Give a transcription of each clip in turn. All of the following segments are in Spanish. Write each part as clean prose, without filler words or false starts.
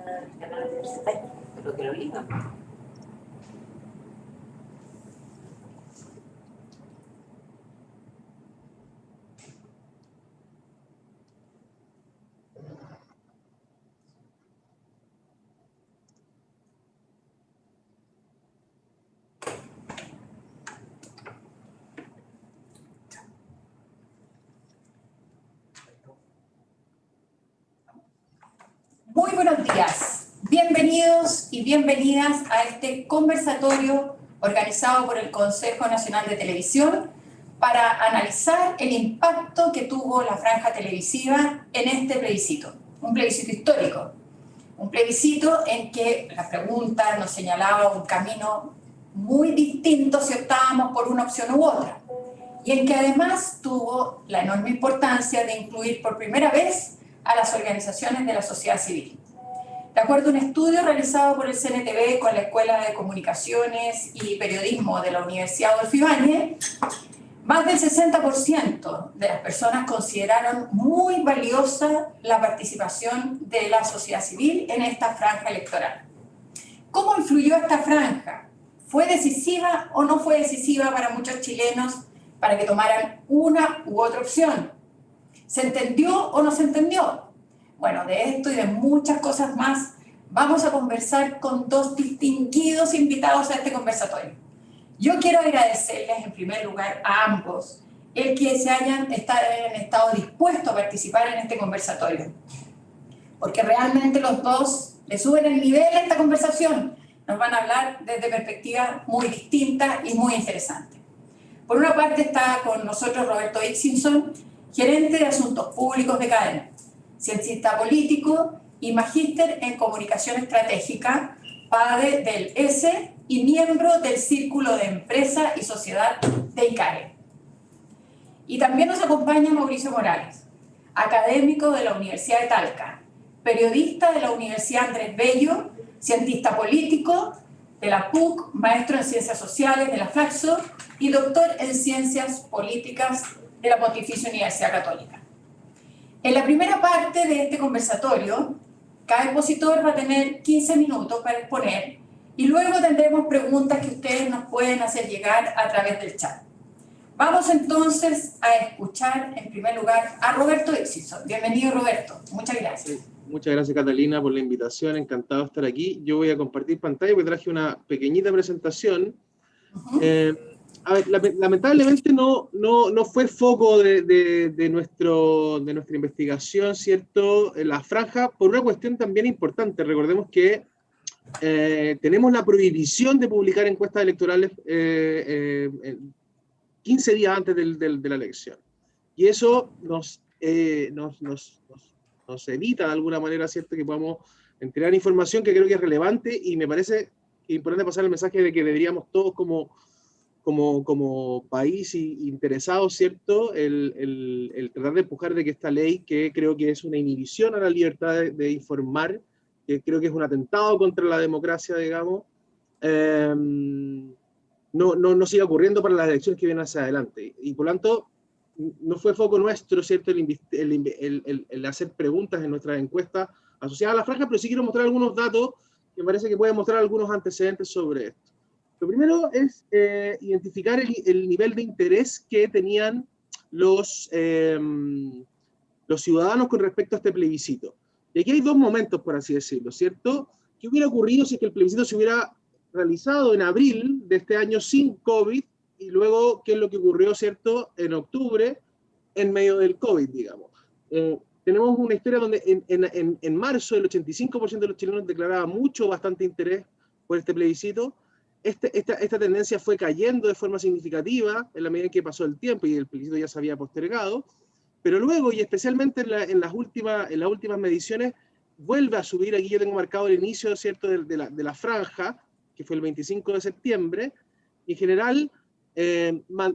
Ay, lo que lo liga. Muy buenos días, bienvenidos y bienvenidas a este conversatorio organizado por el Consejo Nacional de Televisión para analizar el impacto que tuvo la franja televisiva en este plebiscito, un plebiscito histórico, un plebiscito en que la pregunta nos señalaba un camino muy distinto si optábamos por una opción u otra, y en que además tuvo la enorme importancia de incluir por primera vez a las organizaciones de la sociedad civil. De acuerdo a un estudio realizado por el CNTV con la Escuela de Comunicaciones y Periodismo de la Universidad Adolfo Ibáñez, más del 60% de las personas consideraron muy valiosa la participación de la sociedad civil en esta franja electoral. ¿Cómo influyó esta franja? ¿Fue decisiva o no fue decisiva para muchos chilenos para que tomaran una u otra opción? ¿Se entendió o no se entendió? Bueno, de esto y de muchas cosas más vamos a conversar con dos distinguidos invitados a este conversatorio. Yo quiero agradecerles en primer lugar a ambos el que se hayan estado dispuestos a participar en este conversatorio, porque realmente los dos le suben el nivel a esta conversación. Nos van a hablar desde perspectivas muy distintas y muy interesantes. Por una parte está con nosotros Roberto Ixinson, gerente de Asuntos Públicos de Cadena, ciencista político y magíster en Comunicación Estratégica, padre del ESE y miembro del Círculo de Empresa y Sociedad de ICAE. Y también nos acompaña Mauricio Morales, académico de la Universidad de Talca, periodista de la Universidad Andrés Bello, cientista político de la PUC, maestro en Ciencias Sociales de la Flaxo y doctor en Ciencias Políticas de la Pontificia Universidad Católica. En la primera parte de este conversatorio, cada expositor va a tener 15 minutos para exponer y luego tendremos preguntas que ustedes nos pueden hacer llegar a través del chat. Vamos entonces a escuchar en primer lugar a Roberto Ixinson. Bienvenido, Roberto. Muchas gracias. Muchas gracias, Catalina, por la invitación. Encantado de estar aquí. Yo voy a compartir pantalla porque traje una pequeñita presentación. A ver, lamentablemente no fue foco de nuestra investigación, ¿cierto? En la franja, por una cuestión también importante. Recordemos que tenemos la prohibición de publicar encuestas electorales 15 días antes de la elección. Y eso nos evita de alguna manera, ¿cierto?, que podamos entregar información que creo que es relevante, y me parece importante pasar el mensaje de que deberíamos todos como país interesados, ¿cierto?, el tratar de empujar de que esta ley, que creo que es una inhibición a la libertad de informar, que creo que es un atentado contra la democracia, digamos, no siga ocurriendo para las elecciones que vienen hacia adelante. Y por lo tanto, no fue foco nuestro, ¿cierto?, el hacer preguntas en nuestras encuestas asociadas a la franja, pero sí quiero mostrar algunos datos que me parece que pueden mostrar algunos antecedentes sobre esto. Lo primero es identificar el nivel de interés que tenían los ciudadanos con respecto a este plebiscito. Y aquí hay dos momentos, por así decirlo, ¿cierto? ¿Qué hubiera ocurrido si es que el plebiscito se hubiera realizado en abril de este año sin COVID, y luego qué es lo que ocurrió, ¿cierto?, en octubre, en medio del COVID, digamos? Tenemos una historia donde en marzo el 85% de los chilenos declaraba bastante interés por este plebiscito. Esta tendencia fue cayendo de forma significativa en la medida en que pasó el tiempo y el plebiscito ya se había postergado, pero luego, y especialmente en las últimas mediciones, vuelve a subir. Aquí yo tengo marcado el inicio, ¿cierto?, de la franja, que fue el 25 de septiembre, y en general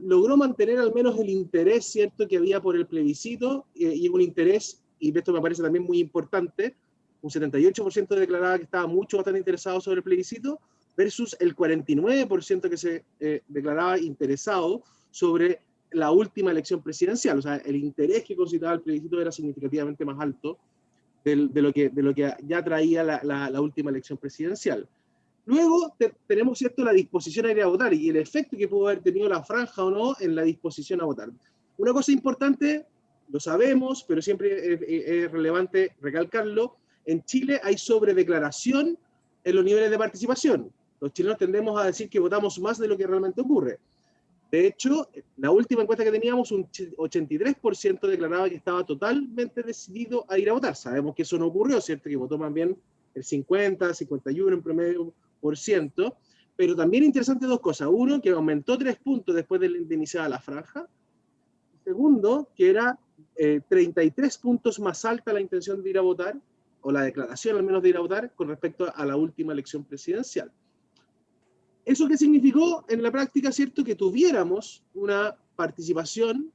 logró mantener al menos el interés, ¿cierto?, que había por el plebiscito, y un interés, y esto me parece también muy importante, un 78% declaraba que estaba bastante interesado sobre el plebiscito, versus el 49% que se declaraba interesado sobre la última elección presidencial. O sea, el interés que consideraba el plebiscito era significativamente más alto de lo que ya traía la última elección presidencial. Luego tenemos, ¿cierto?, la disposición a ir a votar y el efecto que pudo haber tenido la franja o no en la disposición a votar. Una cosa importante, lo sabemos, pero siempre es relevante recalcarlo, en Chile hay sobredeclaración en los niveles de participación. Los chilenos tendemos a decir que votamos más de lo que realmente ocurre. De hecho, la última encuesta que teníamos, un 83% declaraba que estaba totalmente decidido a ir a votar. Sabemos que eso no ocurrió, ¿cierto? Que votó más bien el 50, 51 en promedio por ciento. Pero también interesante dos cosas. Uno, que aumentó 3 puntos después de iniciada la franja. Segundo, que era 33 puntos más alta la intención de ir a votar, o la declaración al menos de ir a votar, con respecto a la última elección presidencial. ¿Eso qué significó en la práctica? ¿Cierto? Que tuviéramos una participación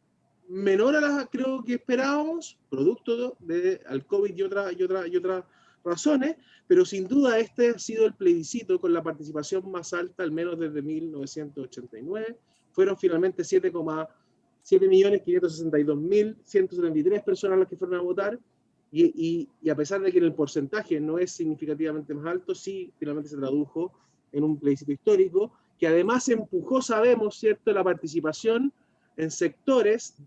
menor a la creo que esperábamos, producto al COVID y otras razones, pero sin duda este ha sido el plebiscito con la participación más alta, al menos desde 1989. Fueron finalmente 7.562.173 personas las que fueron a votar, y a pesar de que en el porcentaje no es significativamente más alto, sí finalmente se tradujo en un plebiscito histórico, que además empujó, sabemos, ¿cierto?, la participación en sectores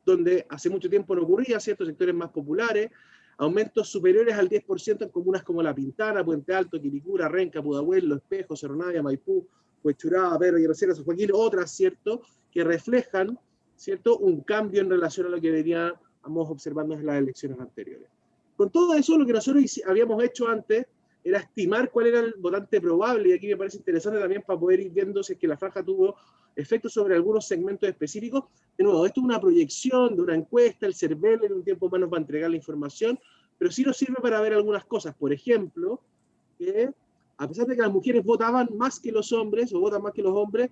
donde hace mucho tiempo no ocurría, ¿cierto?, sectores más populares, aumentos superiores al 10% en comunas como La Pintana, Puente Alto, Quilicura, Renca, Pudahuel, Los Espejos, Cerro Navia, Maipú, Huechuraba, Perro, Yerocera, San Joaquín, otras, ¿cierto?, que reflejan, ¿cierto?, un cambio en relación a lo que veníamos observando en las elecciones anteriores. Con todo eso, lo que nosotros habíamos hecho antes era estimar cuál era el votante probable, y aquí me parece interesante también para poder ir viendo si es que la franja tuvo efectos sobre algunos segmentos específicos. De nuevo, esto es una proyección de una encuesta, el CERVEL en un tiempo más nos va a entregar la información, pero sí nos sirve para ver algunas cosas. Por ejemplo, que a pesar de que las mujeres votaban más que los hombres, o votan más que los hombres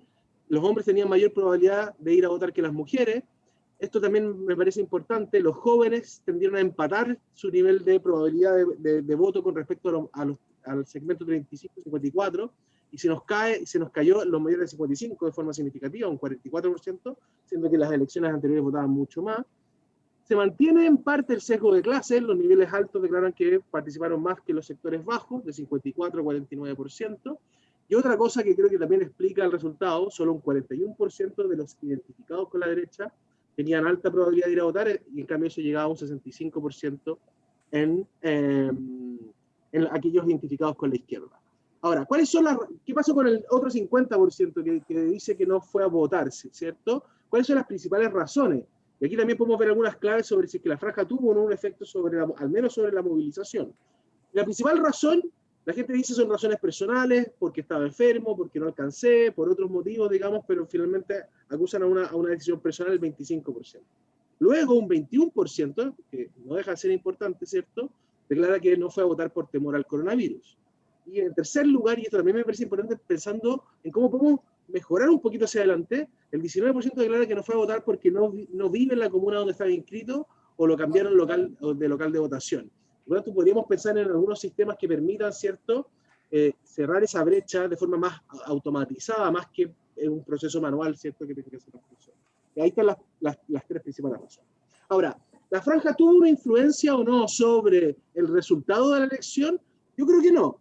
tenían mayor probabilidad de ir a votar que las mujeres. Esto también me parece importante, los jóvenes tendieron a empatar su nivel de probabilidad de voto con respecto al segmento 35-54, y se nos cayó los mayores de 55 de forma significativa, un 44%, siendo que las elecciones anteriores votaban mucho más. Se mantiene en parte el sesgo de clase, los niveles altos declaran que participaron más que los sectores bajos, de 54 a 49%, y otra cosa que creo que también explica el resultado, solo un 41% de los identificados con la derecha tenían alta probabilidad de ir a votar, y en cambio eso llegaba a un 65% en aquellos identificados con la izquierda. Ahora, ¿qué pasó con el otro 50% que dice que no fue a votar, ¿cierto? ¿Cuáles son las principales razones? Y aquí también podemos ver algunas claves sobre si es que la franja tuvo o no un efecto al menos sobre la movilización. La principal razón, la gente dice, son razones personales, porque estaba enfermo, porque no alcancé, por otros motivos, digamos, pero finalmente acusan a una decisión personal el 25%. Luego un 21%, que no deja de ser importante, ¿cierto?, declara que no fue a votar por temor al coronavirus. Y en tercer lugar, y esto también me parece importante pensando en cómo podemos mejorar un poquito hacia adelante, el 19% declara que no fue a votar porque no vive en la comuna donde estaba inscrito o lo cambiaron de local de votación. Por lo tanto, podríamos pensar en algunos sistemas que permitan, ¿cierto?, cerrar esa brecha de forma más automatizada, más que en un proceso manual, ¿cierto?, que tiene que ser una función. Y ahí están las tres principales razones. Ahora, ¿la franja tuvo una influencia o no sobre el resultado de la elección? Yo creo que no.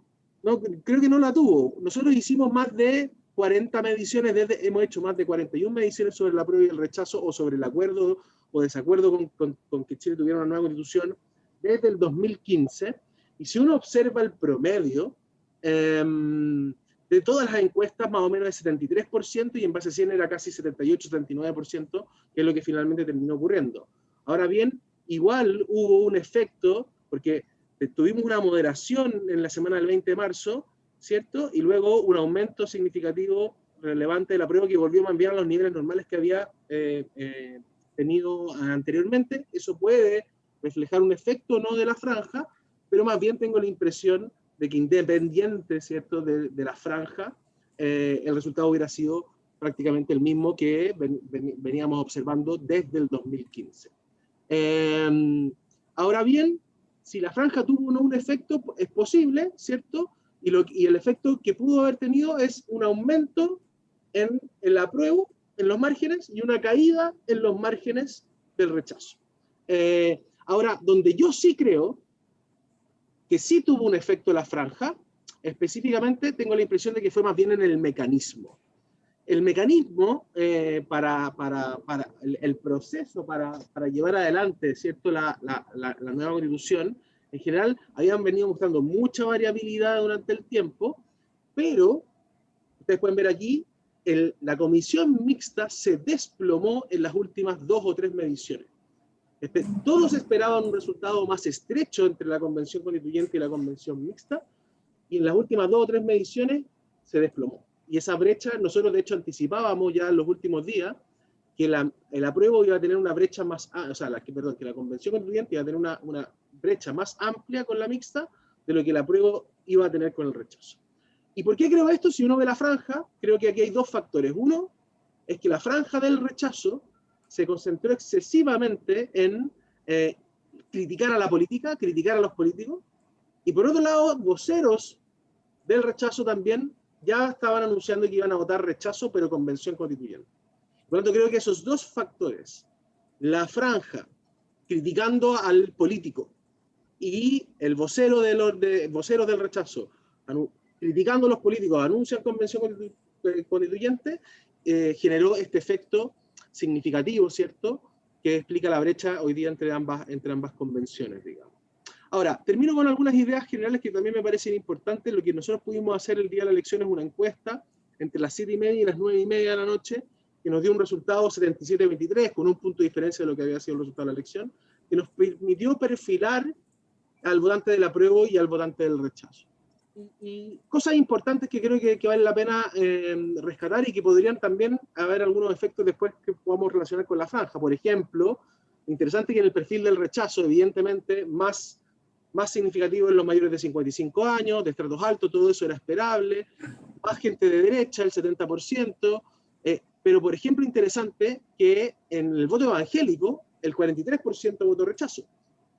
Creo que no la tuvo. Nosotros hicimos más de 40 mediciones, hemos hecho más de 41 mediciones sobre el apruebo y el rechazo, o sobre el acuerdo o desacuerdo con que Chile tuviera una nueva constitución desde el 2015, y si uno observa el promedio de todas las encuestas, más o menos el 73%, y en base a 100 era casi 78-79%, que es lo que finalmente terminó ocurriendo. Ahora bien, igual hubo un efecto, porque tuvimos una moderación en la semana del 20 de marzo, ¿cierto? Y luego un aumento significativo, relevante del apruebo, que volvió a enviar a los niveles normales que había tenido anteriormente. Eso puede reflejar un efecto no de la franja, pero más bien tengo la impresión de que independiente, ¿cierto?, de la franja, el resultado hubiera sido prácticamente el mismo que veníamos observando desde el 2015. Ahora bien, si la franja tuvo o no un efecto, es posible, ¿cierto? Y el efecto que pudo haber tenido es un aumento en el apruebo, en los márgenes, y una caída en los márgenes del rechazo. Ahora, donde yo sí creo que sí tuvo un efecto la franja, específicamente tengo la impresión de que fue más bien en el mecanismo. El mecanismo para el proceso para llevar adelante, ¿cierto?, la nueva constitución, en general habían venido mostrando mucha variabilidad durante el tiempo, pero ustedes pueden ver aquí, la comisión mixta se desplomó en las últimas 2 o 3 mediciones. Todos esperaban un resultado más estrecho entre la convención constituyente y la convención mixta, y en las últimas 2 o 3 mediciones se desplomó. Y esa brecha, nosotros de hecho anticipábamos ya en los últimos días que el apruebo iba a tener una brecha más, o sea, que la convención constituyente iba a tener una brecha más amplia con la mixta de lo que el apruebo iba a tener con el rechazo. ¿Y por qué creo esto? Si uno ve la franja, creo que aquí hay 2 factores. Uno es que la franja del rechazo se concentró excesivamente en criticar a la política, criticar a los políticos, y por otro lado, voceros del rechazo también ya estaban anunciando que iban a votar rechazo, pero convención constituyente. Por lo tanto, creo que esos 2 factores, la franja criticando al político y el vocero voceros del rechazo criticando a los políticos, anuncian convención constituyente, generó este efecto significativo, ¿cierto?, que explica la brecha hoy día entre ambas convenciones, digamos. Ahora, termino con algunas ideas generales que también me parecen importantes. Lo que nosotros pudimos hacer el día de la elección es una encuesta entre las 7:30 y las 9:30 de la noche, que nos dio un resultado 77-23, con un punto de diferencia de lo que había sido el resultado de la elección, que nos permitió perfilar al votante del apruebo y al votante del rechazo. Y cosas importantes que creo que vale la pena rescatar y que podrían también haber algunos efectos después que podamos relacionar con la franja. Por ejemplo, interesante que en el perfil del rechazo, evidentemente, más significativo en los mayores de 55 años, de estratos altos, todo eso era esperable, más gente de derecha, el 70%, pero por ejemplo interesante que en el voto evangélico, el 43% votó rechazo.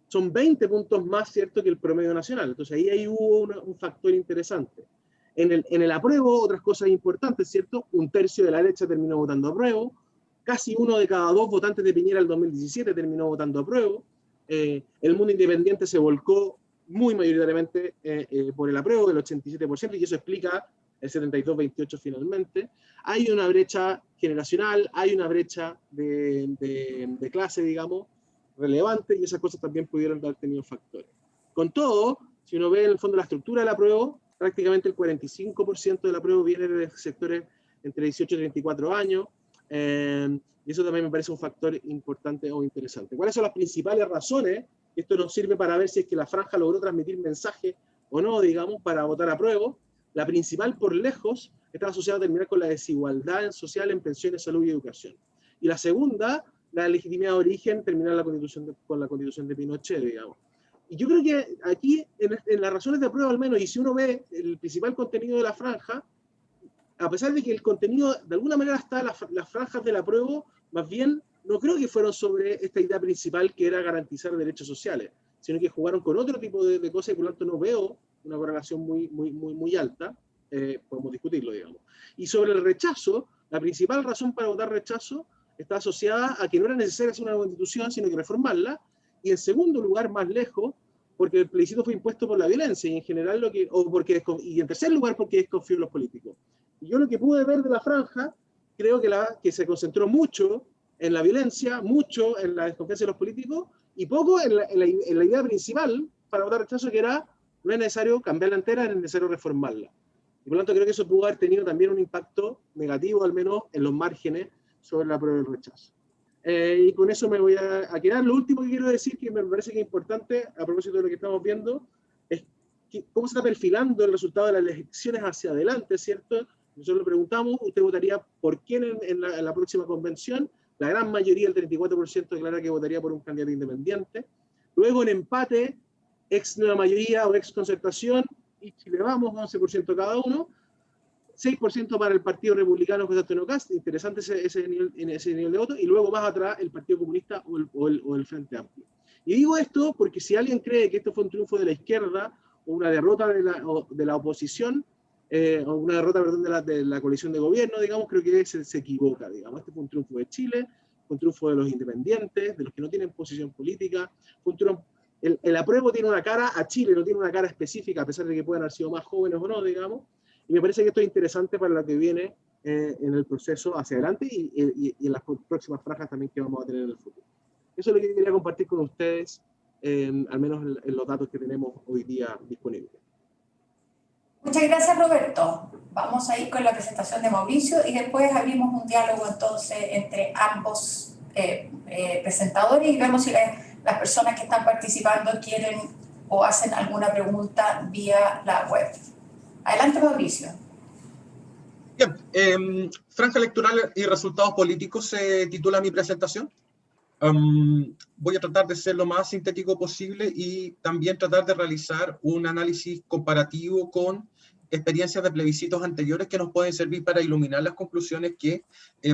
Son 20 puntos más, ¿cierto?, que el promedio nacional. Entonces ahí hubo un factor interesante. En el apruebo, otras cosas importantes, ¿cierto? 1/3 de la derecha terminó votando apruebo, casi 1 de cada 2 votantes de Piñera el 2017 terminó votando apruebo. El mundo independiente se volcó muy mayoritariamente por el apruebo, del 87%, y eso explica el 72-28 finalmente. Hay una brecha generacional, hay una brecha de clase, digamos, relevante, y esas cosas también pudieron haber tenido factores. Con todo, si uno ve en el fondo la estructura del apruebo, prácticamente el 45% del apruebo viene de sectores entre 18 y 34 años, y eso también me parece un factor importante o interesante. ¿Cuáles son las principales razones? Esto nos sirve para ver si es que la franja logró transmitir mensaje o no, digamos, para votar apruebo. La principal, por lejos, está asociada a terminar con la desigualdad social en pensiones, salud y educación. Y la segunda, la legitimidad de origen, terminar con la constitución de Pinochet, digamos. Y yo creo que aquí, en las razones de apruebo al menos, y si uno ve el principal contenido de la franja, a pesar de que el contenido, de alguna manera, está las franjas del apruebo, más bien, no creo que fueron sobre esta idea principal que era garantizar derechos sociales, sino que jugaron con otro tipo de cosas y por lo tanto no veo una correlación muy alta, podemos discutirlo, digamos. Y sobre el rechazo, la principal razón para votar rechazo está asociada a que no era necesario hacer una constitución, sino que reformarla, y en segundo lugar, más lejos, porque el plebiscito fue impuesto por la violencia, y en general y en tercer lugar, porque desconfío en los políticos. Y yo lo que pude ver de la franja, creo que se concentró mucho en la violencia, mucho en la desconfianza de los políticos, y poco en la idea principal para votar rechazo, que era, no es necesario cambiarla entera, es necesario reformarla. Y por lo tanto creo que eso pudo haber tenido también un impacto negativo, al menos en los márgenes, sobre la prueba del rechazo. Y con eso me voy a quedar. Lo último que quiero decir, que me parece que es importante, a propósito de lo que estamos viendo, es cómo se está perfilando el resultado de las elecciones hacia adelante, ¿cierto? Nosotros le preguntamos, ¿usted votaría por quién en la próxima convención? La gran mayoría, el 34%, declara que votaría por un candidato independiente. Luego, en empate, ex nueva mayoría o ex concertación, y Chile Vamos, 11% cada uno. 6% para el Partido Republicano José Antonio Kast, interesante ese nivel de voto, y luego más atrás el Partido Comunista o el Frente Amplio. Y digo esto porque si alguien cree que esto fue un triunfo de la izquierda o una derrota de la oposición, o una derrota, perdón, de la coalición de gobierno, digamos, creo que se equivoca, digamos. Este fue un triunfo de Chile, fue un triunfo de los independientes, de los que no tienen posición política, fue un el apruebo tiene una cara a Chile, no tiene una cara específica, a pesar de que puedan haber sido más jóvenes o no, digamos. Y me parece que esto es interesante para lo que viene en el proceso hacia adelante y en las próximas franjas también que vamos a tener en el futuro. Eso es lo que quería compartir con ustedes, al menos en los datos que tenemos hoy día disponibles. Muchas gracias, Roberto. Vamos a ir con la presentación de Mauricio y después abrimos un diálogo entonces entre ambos presentadores y vemos si las personas que están participando quieren o hacen alguna pregunta vía la web. Adelante, Mauricio. Bien, franja electoral y resultados políticos se titula mi presentación. Voy a tratar de ser lo más sintético posible y también tratar de realizar un análisis comparativo con experiencias de plebiscitos anteriores que nos pueden servir para iluminar las conclusiones que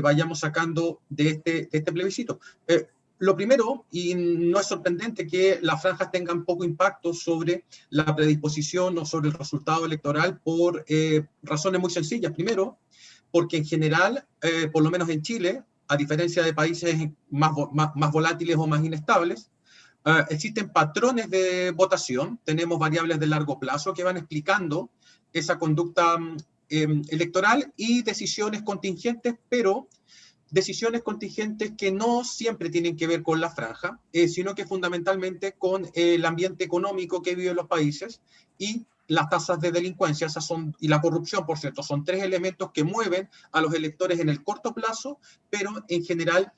vayamos sacando de este plebiscito. Lo primero, y no es sorprendente que las franjas tengan poco impacto sobre la predisposición o sobre el resultado electoral por razones muy sencillas. Primero, porque en general, por lo menos en Chile, a diferencia de países más volátiles o más inestables, existen patrones de votación, tenemos variables de largo plazo que van explicando esa conducta electoral y decisiones contingentes, pero decisiones contingentes que no siempre tienen que ver con la franja, sino que fundamentalmente con el ambiente económico que viven los países y las tasas de delincuencia y la corrupción, por cierto, son tres elementos que mueven a los electores en el corto plazo, pero en general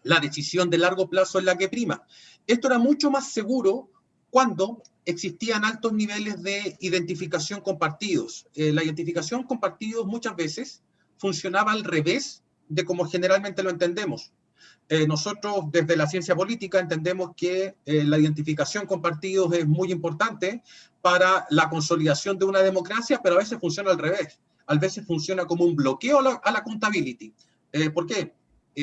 la decisión de largo plazo es la que prima. Esto era mucho más seguro cuando existían altos niveles de identificación con partidos. La identificación con partidos muchas veces funcionaba al revés de como generalmente lo entendemos. Nosotros desde la ciencia política entendemos que la identificación con partidos es muy importante para la consolidación de una democracia, pero a veces funciona al revés. A veces funciona como un bloqueo a la accountability. ¿Por qué?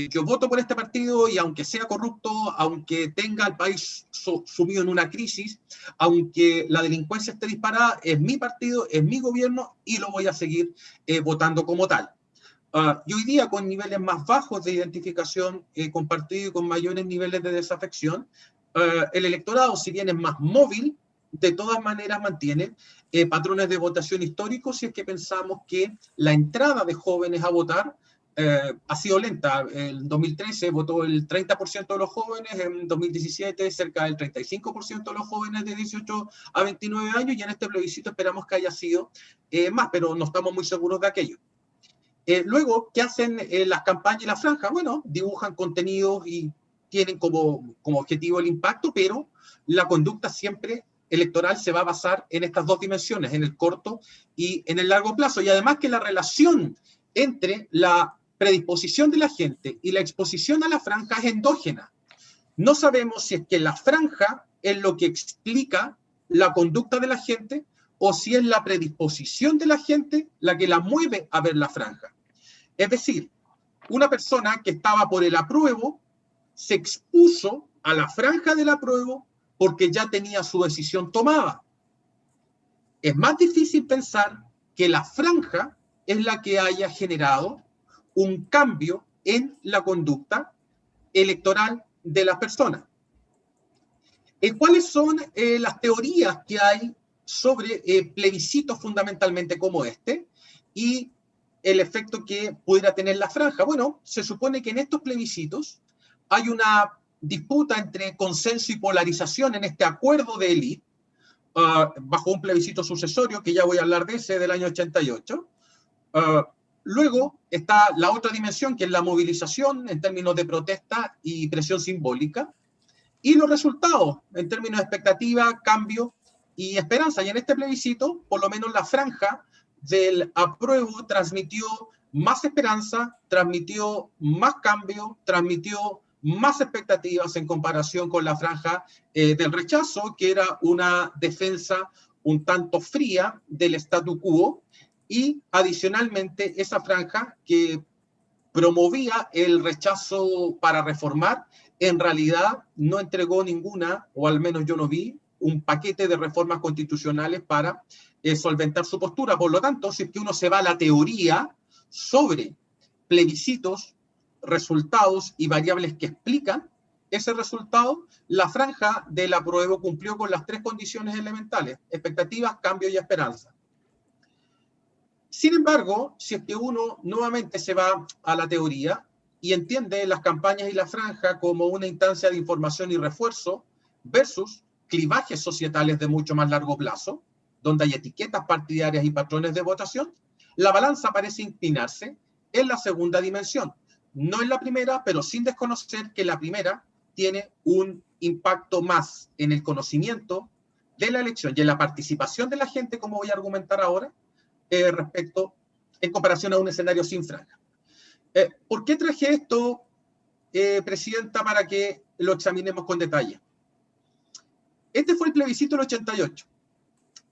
Yo voto por este partido y aunque sea corrupto, aunque tenga el país sumido en una crisis, aunque la delincuencia esté disparada, es mi partido, es mi gobierno y lo voy a seguir votando como tal. Y hoy día, con niveles más bajos de identificación con partido y con mayores niveles de desafección, el electorado, si bien es más móvil, de todas maneras mantiene patrones de votación históricos si es que pensamos que la entrada de jóvenes a votar ha sido lenta. En 2013 votó el 30% de los jóvenes, en 2017 cerca del 35% de los jóvenes de 18 a 29 años, y en este plebiscito esperamos que haya sido más, pero no estamos muy seguros de aquello. Luego, ¿qué hacen las campañas y las franjas? Bueno, dibujan contenidos y tienen como objetivo el impacto, pero la conducta siempre electoral se va a basar en estas dos dimensiones, en el corto y en el largo plazo. Y además que la relación entre la predisposición de la gente y la exposición a la franja es endógena. No sabemos si es que la franja es lo que explica la conducta de la gente o si es la predisposición de la gente la que la mueve a ver la franja. Es decir, una persona que estaba por el apruebo se expuso a la franja del apruebo porque ya tenía su decisión tomada. Es más difícil pensar que la franja es la que haya generado un cambio en la conducta electoral de las personas. ¿Cuáles son las teorías que hay sobre plebiscitos fundamentalmente como este y el efecto que pudiera tener la franja? Bueno, se supone que en estos plebiscitos hay una disputa entre consenso y polarización en este acuerdo de élite, bajo un plebiscito sucesorio, que ya voy a hablar de ese, del año 88. Luego está la otra dimensión, que es la movilización en términos de protesta y presión simbólica, y los resultados en términos de expectativa, cambio y esperanza. Y en este plebiscito, por lo menos la franja del apruebo transmitió más esperanza, transmitió más cambio, transmitió más expectativas en comparación con la franja del rechazo, que era una defensa un tanto fría del statu quo, y adicionalmente esa franja que promovía el rechazo para reformar, en realidad no entregó ninguna, o al menos yo no vi, un paquete de reformas constitucionales para solventar su postura. Por lo tanto, si es que uno se va a la teoría sobre plebiscitos, resultados y variables que explican ese resultado, la franja del apruebo cumplió con las 3 condiciones elementales: expectativas, cambio y esperanza. Sin embargo, si es que uno nuevamente se va a la teoría y entiende las campañas y la franja como una instancia de información y refuerzo versus clivajes societales de mucho más largo plazo, donde hay etiquetas partidarias y patrones de votación, la balanza parece inclinarse en la segunda dimensión. No en la primera, pero sin desconocer que la primera tiene un impacto más en el conocimiento de la elección y en la participación de la gente, como voy a argumentar ahora, respecto, en comparación a un escenario sin franja. ¿Por qué traje esto, Presidenta, para que lo examinemos con detalle? Este fue el plebiscito del 88,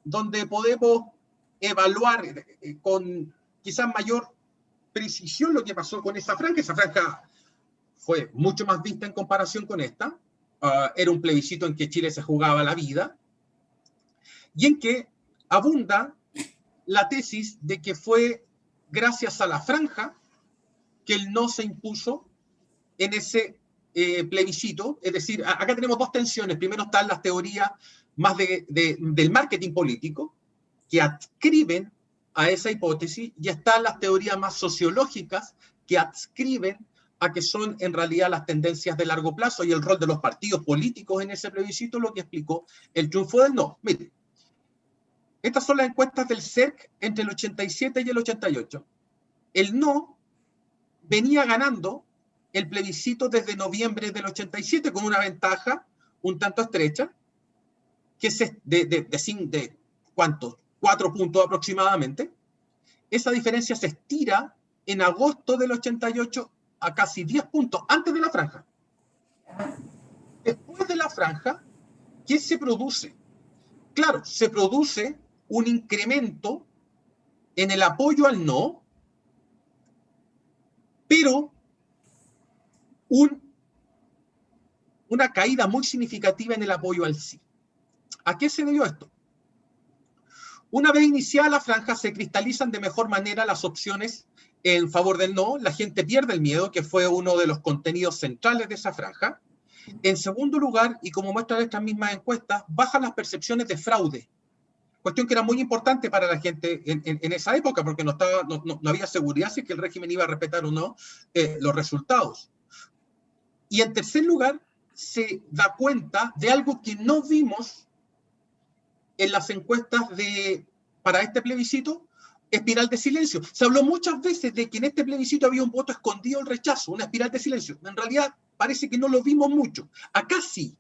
donde podemos evaluar con quizás mayor precisión lo que pasó con esa franja. Esa franja fue mucho más vista en comparación con esta. Era un plebiscito en que Chile se jugaba la vida y en que abunda la tesis de que fue gracias a la franja que el no se impuso en ese plebiscito. Es decir, acá tenemos dos tensiones. Primero están las teorías más del marketing político, que adscriben a esa hipótesis, y están las teorías más sociológicas, que adscriben a que son en realidad las tendencias de largo plazo y el rol de los partidos políticos en ese plebiscito, lo que explicó el triunfo del no. Miren, estas son las encuestas del CERC entre el 87 y el 88. El no venía ganando el plebiscito desde noviembre del 87 con una ventaja un tanto estrecha, que es de ¿cuántos? 4 puntos aproximadamente. Esa diferencia se estira en agosto del 88 a casi 10 puntos antes de la franja. Después de la franja, ¿qué se produce? Claro, se produce un incremento en el apoyo al no, pero una caída muy significativa en el apoyo al sí. ¿A qué se debió esto? Una vez iniciada la franja, se cristalizan de mejor manera las opciones en favor del no. La gente pierde el miedo, que fue uno de los contenidos centrales de esa franja. En segundo lugar, y como muestran estas mismas encuestas, bajan las percepciones de fraude. Cuestión que era muy importante para la gente en esa época, porque no había seguridad si que el régimen iba a respetar o no los resultados. Y en tercer lugar, se da cuenta de algo que no vimos en las encuestas para este plebiscito: espiral de silencio. Se habló muchas veces de que en este plebiscito había un voto escondido, el rechazo, una espiral de silencio. En realidad parece que no lo vimos mucho. Acá sí.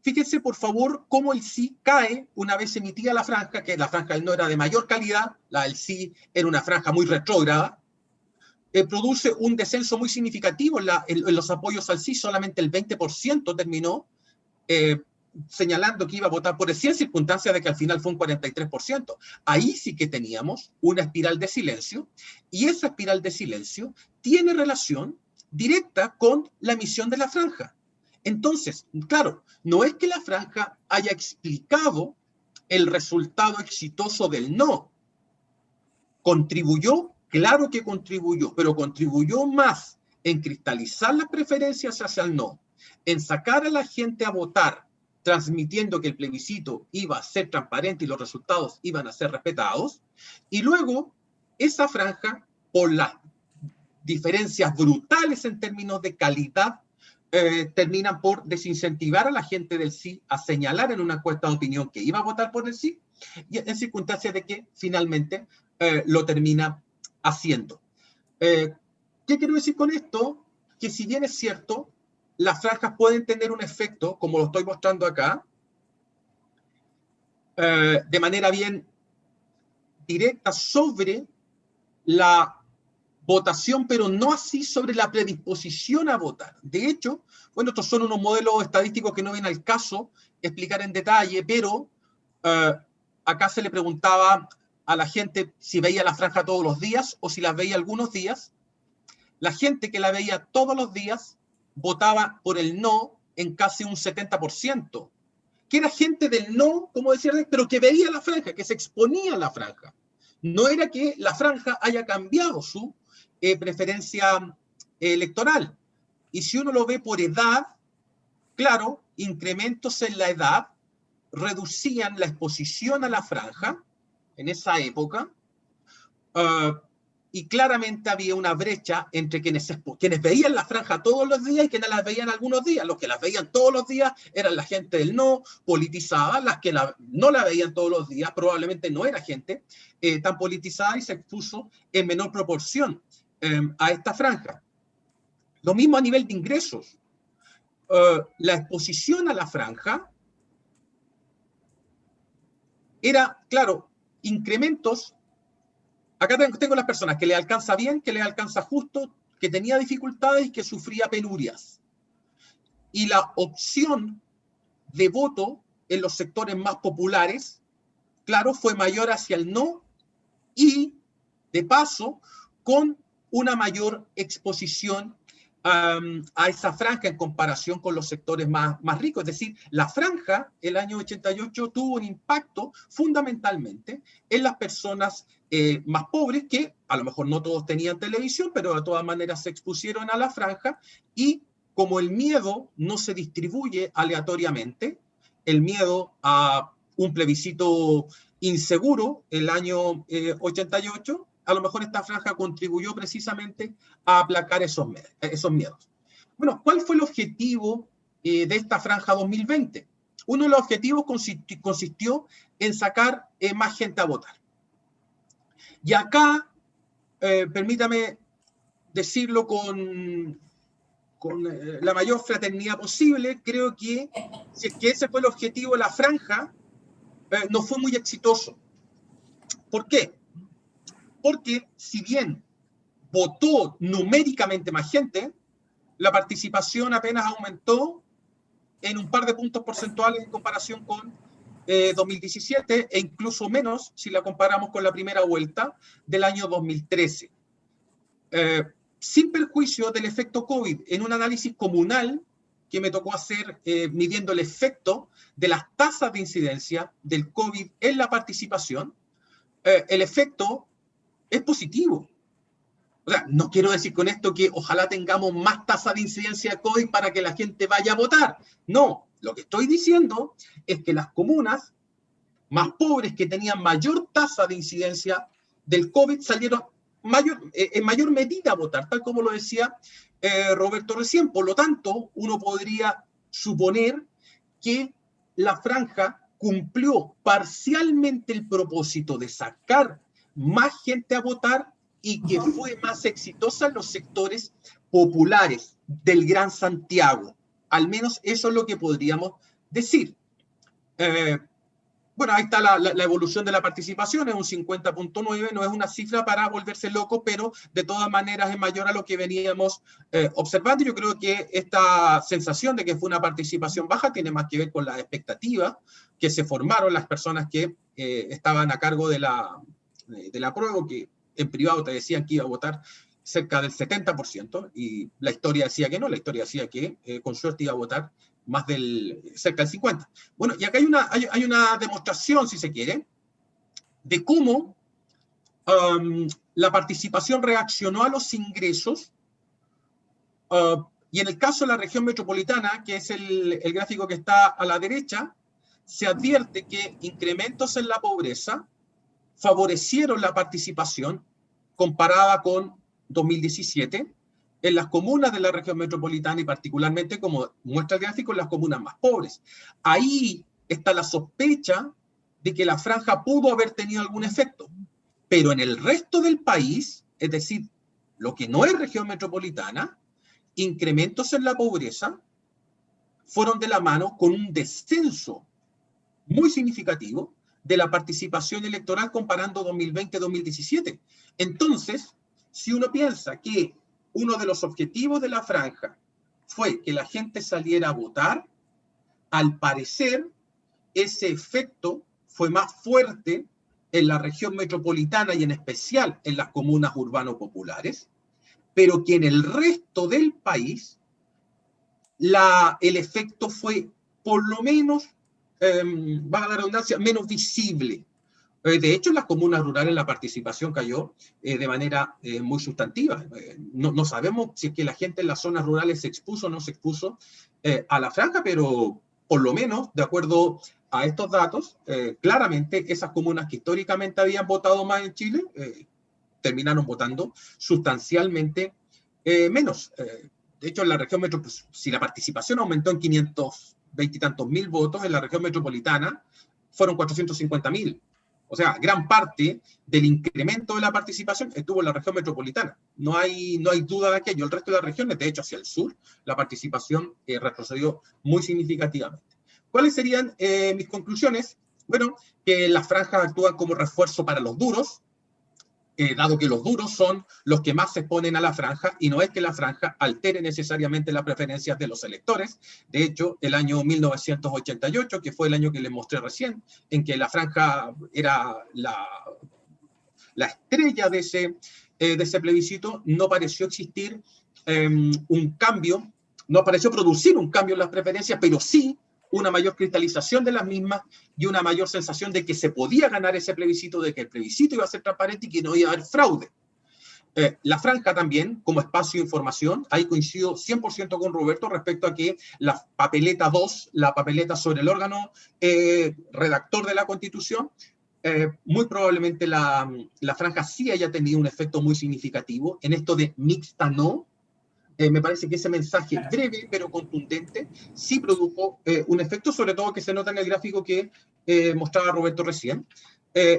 Fíjense, por favor, cómo el sí cae una vez emitida la franja, que la franja del no era de mayor calidad, la del sí era una franja muy retrógrada. Produce un descenso muy significativo en los apoyos al sí. Solamente el 20% terminó señalando que iba a votar por el sí, en circunstancias de que al final fue un 43%. Ahí sí que teníamos una espiral de silencio, y esa espiral de silencio tiene relación directa con la emisión de la franja. Entonces, claro, no es que la franja haya explicado el resultado exitoso del no. ¿Contribuyó? Claro que contribuyó, pero contribuyó más en cristalizar las preferencias hacia el no, en sacar a la gente a votar, transmitiendo que el plebiscito iba a ser transparente y los resultados iban a ser respetados, y luego esa franja, por las diferencias brutales en términos de calidad, terminan por desincentivar a la gente del sí a señalar en una encuesta de opinión que iba a votar por el sí, y en circunstancias de que finalmente lo termina haciendo. ¿Qué quiero decir con esto? Que si bien es cierto, las franjas pueden tener un efecto, como lo estoy mostrando acá, de manera bien directa sobre la votación, pero no así sobre la predisposición a votar. De hecho, bueno, estos son unos modelos estadísticos que no vienen al caso explicar en detalle, pero acá se le preguntaba a la gente si veía la franja todos los días o si la veía algunos días. La gente que la veía todos los días votaba por el no en casi un 70%, que era gente del no, como decía, pero que veía la franja, que se exponía a la franja. No era que la franja haya cambiado su preferencia electoral. Y si uno lo ve por edad, claro, incrementos en la edad reducían la exposición a la franja en esa época, y claramente había una brecha entre quienes veían la franja todos los días y quienes las veían algunos días. Los que las veían todos los días eran la gente del no, politizada. Las que no la veían todos los días probablemente no era gente tan politizada y se expuso en menor proporción a esta franja. Lo mismo a nivel de ingresos. La exposición a la franja era, claro, incrementos. Acá tengo las personas que le alcanza bien, que le alcanza justo, que tenía dificultades y que sufría penurias. Y la opción de voto en los sectores más populares, claro, fue mayor hacia el no y, de paso, con una mayor exposición a esa franja en comparación con los sectores más ricos. Es decir, la franja, el año 88, tuvo un impacto fundamentalmente en las personas más pobres, que a lo mejor no todos tenían televisión, pero de todas maneras se expusieron a la franja, y como el miedo no se distribuye aleatoriamente, el miedo a un plebiscito inseguro el año 88, a lo mejor esta franja contribuyó precisamente a aplacar esos miedos. Bueno, ¿cuál fue el objetivo de esta franja 2020? Uno de los objetivos consistió en sacar más gente a votar. Y acá, permítame decirlo con la mayor fraternidad posible, creo que si es que ese fue el objetivo de la franja, no fue muy exitoso. ¿Por qué? Porque si bien votó numéricamente más gente, la participación apenas aumentó en un par de puntos porcentuales en comparación con 2017, e incluso menos si la comparamos con la primera vuelta del año 2013. Sin perjuicio del efecto COVID, en un análisis comunal que me tocó hacer midiendo el efecto de las tasas de incidencia del COVID en la participación, el efecto es positivo. O sea, no quiero decir con esto que ojalá tengamos más tasa de incidencia de COVID para que la gente vaya a votar. No, lo que estoy diciendo es que las comunas más pobres que tenían mayor tasa de incidencia del COVID salieron en mayor medida a votar, tal como lo decía Roberto recién. Por lo tanto, uno podría suponer que la franja cumplió parcialmente el propósito de sacar más gente a votar y que fue más exitosa en los sectores populares del Gran Santiago. Al menos eso es lo que podríamos decir. Bueno, ahí está la evolución de la participación, es un 50.9, no es una cifra para volverse loco, pero de todas maneras es mayor a lo que veníamos observando. Yo creo que esta sensación de que fue una participación baja tiene más que ver con las expectativas que se formaron las personas que estaban a cargo de la prueba, que en privado te decían que iba a votar cerca del 70%, y la historia decía que no, la historia decía que con suerte iba a votar cerca del 50%. Bueno, y acá hay una demostración, si se quiere, de cómo la participación reaccionó a los ingresos, y en el caso de la región metropolitana, que es el gráfico que está a la derecha, se advierte que incrementos en la pobreza favorecieron la participación comparada con 2017 en las comunas de la región metropolitana y particularmente, como muestra el gráfico, en las comunas más pobres. Ahí está la sospecha de que la franja pudo haber tenido algún efecto, pero en el resto del país, es decir, lo que no es región metropolitana, incrementos en la pobreza fueron de la mano con un descenso muy significativo de la participación electoral comparando 2020-2017. Entonces, si uno piensa que uno de los objetivos de la franja fue que la gente saliera a votar, al parecer ese efecto fue más fuerte en la región metropolitana y en especial en las comunas urbano-populares, pero que en el resto del país el efecto fue por lo menos, valga la redundancia, menos visible. De hecho, en las comunas rurales la participación cayó de manera muy sustantiva. No sabemos si es que la gente en las zonas rurales se expuso o no se expuso a la franja, pero por lo menos, de acuerdo a estos datos, claramente esas comunas que históricamente habían votado más en Chile terminaron votando sustancialmente menos. De hecho, en la región metropolitana, si la participación aumentó en 520 y tantos mil votos, en la región metropolitana fueron 450.000. O sea, gran parte del incremento de la participación estuvo en la región metropolitana. No hay duda de aquello. El resto de las regiones, de hecho, hacia el sur, la participación retrocedió muy significativamente. ¿Cuáles serían mis conclusiones? Bueno, que las franjas actúan como refuerzo para los duros, dado que los duros son los que más se exponen a la franja, y no es que la franja altere necesariamente las preferencias de los electores. De hecho, el año 1988, que fue el año que les mostré recién, en que la franja era la estrella de ese plebiscito, no pareció existir un cambio, no pareció producir un cambio en las preferencias, pero sí una mayor cristalización de las mismas y una mayor sensación de que se podía ganar ese plebiscito, de que el plebiscito iba a ser transparente y que no iba a haber fraude. La franja también, como espacio de información, ahí coincido 100% con Roberto respecto a que la papeleta 2, la papeleta sobre el órgano redactor de la Constitución, muy probablemente la franja sí haya tenido un efecto muy significativo en esto de mixta no. Me parece que ese mensaje breve pero contundente sí produjo un efecto, sobre todo que se nota en el gráfico que mostraba Roberto recién.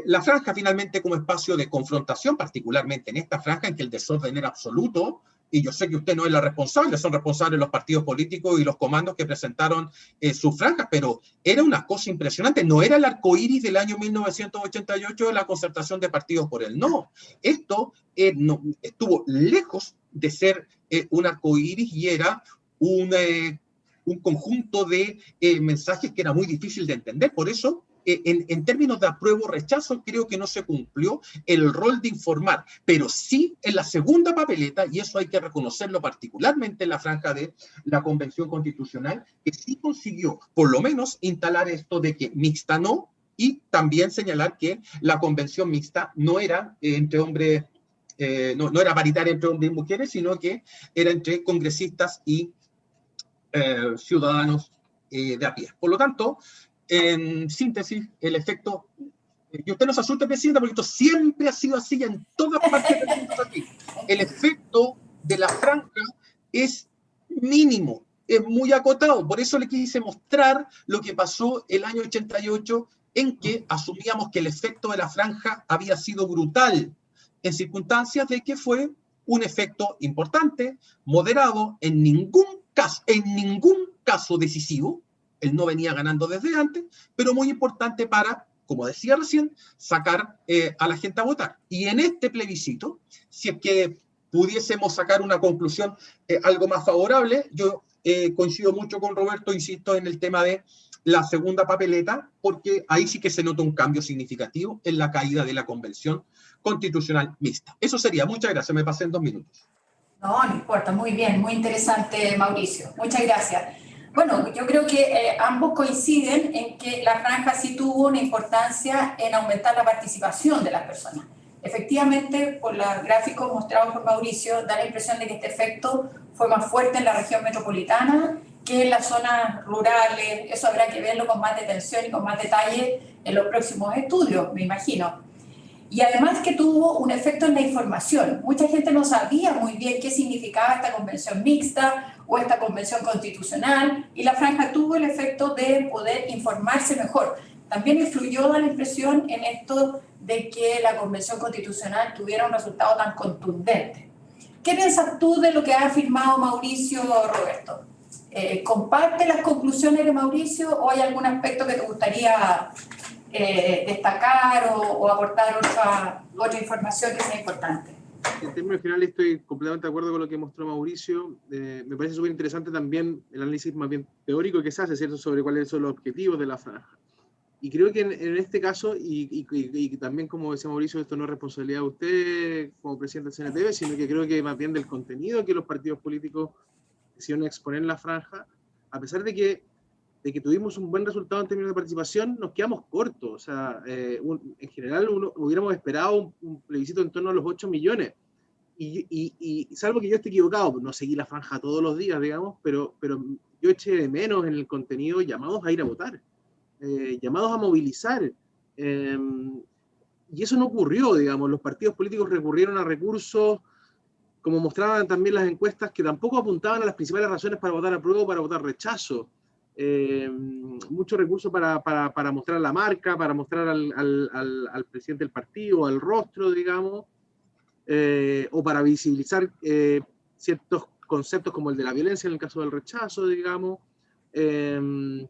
La franja finalmente como espacio de confrontación, particularmente en esta franja en que el desorden era absoluto, y yo sé que usted no es la responsable, son responsables los partidos políticos y los comandos que presentaron sus franjas, pero era una cosa impresionante, no era el arcoíris del año 1988 de la concertación de partidos por el no. Esto no, estuvo lejos de ser un arcoíris y era un conjunto de mensajes que era muy difícil de entender. Por eso, en términos de apruebo o rechazo, creo que no se cumplió el rol de informar, pero sí en la segunda papeleta, y eso hay que reconocerlo particularmente en la franja de la Convención Constitucional, que sí consiguió por lo menos instalar esto de que mixta no, y también señalar que la convención mixta no era entre hombres, no era paritaria entre hombres y mujeres, sino que era entre congresistas y ciudadanos de a pie. Por lo tanto, en síntesis, el efecto, y usted no se asuste, presidenta, porque esto siempre ha sido así en todas partes del mundo aquí. El efecto de la franja es mínimo, es muy acotado. Por eso le quise mostrar lo que pasó el año 88, en que asumíamos que el efecto de la franja había sido brutal, en circunstancias de que fue un efecto importante, moderado, en ningún caso decisivo. Él no venía ganando desde antes, pero muy importante para, como decía recién, sacar a la gente a votar. Y en este plebiscito, si es que pudiésemos sacar una conclusión algo más favorable, yo coincido mucho con Roberto, insisto, en el tema de la segunda papeleta, porque ahí sí que se nota un cambio significativo en la caída de la Convención Constitucional Mixta. Eso sería. Muchas gracias. Me pasé en 2 minutos. No importa. Muy bien, muy interesante, Mauricio. Muchas gracias. Bueno, yo creo que ambos coinciden en que la franja sí tuvo una importancia en aumentar la participación de las personas. Efectivamente, por los gráficos mostrados por Mauricio, da la impresión de que este efecto fue más fuerte en la región metropolitana que en las zonas rurales. Eso habrá que verlo con más detención y con más detalle en los próximos estudios, me imagino. Y además que tuvo un efecto en la información. Mucha gente no sabía muy bien qué significaba esta convención mixta o esta convención constitucional, y la franja tuvo el efecto de poder informarse mejor. También influyó, da la impresión, en esto de que la convención constitucional tuviera un resultado tan contundente. ¿Qué piensas tú de lo que ha afirmado Mauricio, Roberto? ¿Comparte las conclusiones de Mauricio o hay algún aspecto que te gustaría destacar o aportar otra información que sea importante? En términos generales estoy completamente de acuerdo con lo que mostró Mauricio. Me parece súper interesante también el análisis más bien teórico que se hace, ¿cierto?, sobre cuáles son los objetivos de la franja. Y creo que en este caso, y también como decía Mauricio, esto no es responsabilidad de usted como presidente del CNTV, sino que creo que más bien del contenido que los partidos políticos decidieron exponer en la franja, a pesar de que de que tuvimos un buen resultado en términos de participación, nos quedamos cortos. O sea, en general hubiéramos esperado un plebiscito en torno a los 8 millones. Y salvo que yo esté equivocado, no seguí la franja todos los días, digamos, pero yo eché de menos en el contenido llamados a ir a votar, llamados a movilizar. Y eso no ocurrió, digamos. Los partidos políticos recurrieron a recursos, como mostraban también las encuestas, que tampoco apuntaban a las principales razones para votar apruebo o para votar rechazo. Mucho recurso para mostrar la marca, para mostrar al presidente del partido, al rostro, digamos, o para visibilizar ciertos conceptos como el de la violencia en el caso del rechazo, digamos, que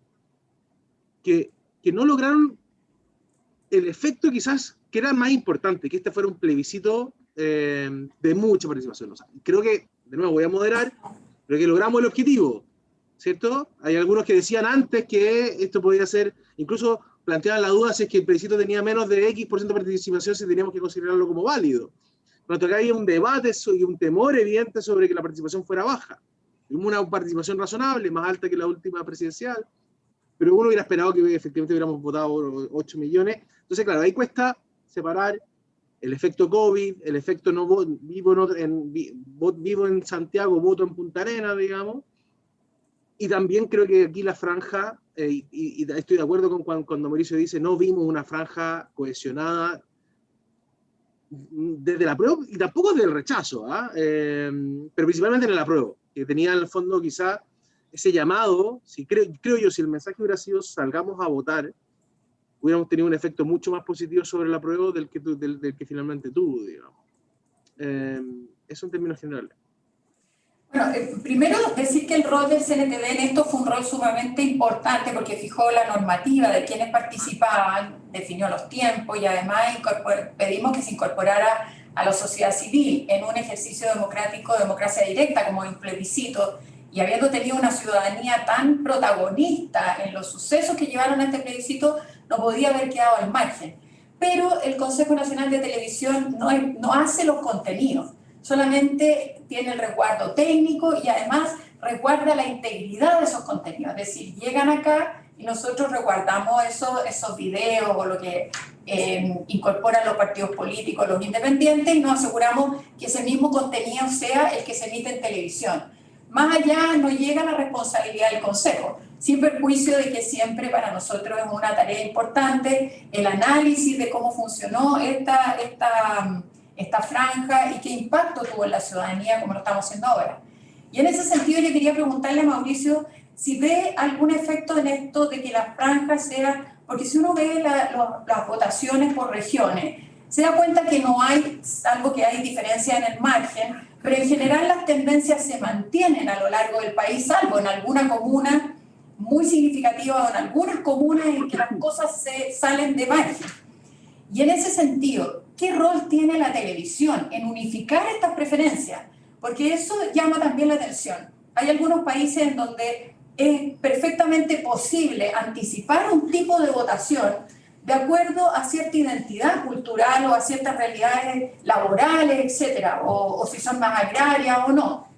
no lograron el efecto quizás que era más importante, que este fuera un plebiscito de mucha participación. O sea, creo que, de nuevo voy a moderar, pero que logramos el objetivo, ¿cierto? Hay algunos que decían antes que esto podía ser, incluso planteaban la duda si es que el plebiscito tenía menos de X% de participación, si teníamos que considerarlo como válido. Por lo tanto, acá había un debate y un temor evidente sobre que la participación fuera baja. Hubo una participación razonable, más alta que la última presidencial, pero uno hubiera esperado que efectivamente hubiéramos votado 8 millones. Entonces, claro, ahí cuesta separar el efecto COVID, el efecto no vivo en Santiago, voto en Punta Arenas, digamos. Y también creo que aquí la franja, y estoy de acuerdo con cuando Mauricio dice, no vimos una franja cohesionada desde la prueba y tampoco desde el rechazo, pero principalmente en el apruebo, que tenía en el fondo quizá ese llamado, creo yo, si el mensaje hubiera sido salgamos a votar, hubiéramos tenido un efecto mucho más positivo sobre el apruebo del que finalmente tuvo, digamos. Eso en términos generales. Bueno, primero decir que el rol del CNTV en esto fue un rol sumamente importante porque fijó la normativa de quienes participaban, definió los tiempos y además pedimos que se incorporara a la sociedad civil en un ejercicio democrático, democracia directa como un plebiscito, y habiendo tenido una ciudadanía tan protagonista en los sucesos que llevaron a este plebiscito, no podía haber quedado al margen. Pero el Consejo Nacional de Televisión no hace los contenidos, solamente tiene el resguardo técnico y además resguarda la integridad de esos contenidos. Es decir, llegan acá y nosotros resguardamos esos videos o lo que incorporan los partidos políticos, los independientes, y nos aseguramos que ese mismo contenido sea el que se emite en televisión. Más allá no llega la responsabilidad del Consejo, sin perjuicio de que siempre para nosotros es una tarea importante el análisis de cómo funcionó esta franja y qué impacto tuvo en la ciudadanía como lo estamos haciendo ahora. Y en ese sentido yo quería preguntarle a Mauricio si ve algún efecto en esto de que la franja sea, porque si uno ve las votaciones por regiones, se da cuenta que no hay, salvo que hay diferencia en el margen, pero en general las tendencias se mantienen a lo largo del país, salvo en alguna comuna muy significativa o en algunas comunas en que las cosas se salen de margen. Y en ese sentido, ¿qué rol tiene la televisión en unificar estas preferencias? Porque eso llama también la atención. Hay algunos países en donde es perfectamente posible anticipar un tipo de votación de acuerdo a cierta identidad cultural o a ciertas realidades laborales, etcétera, o si son más agrarias o no.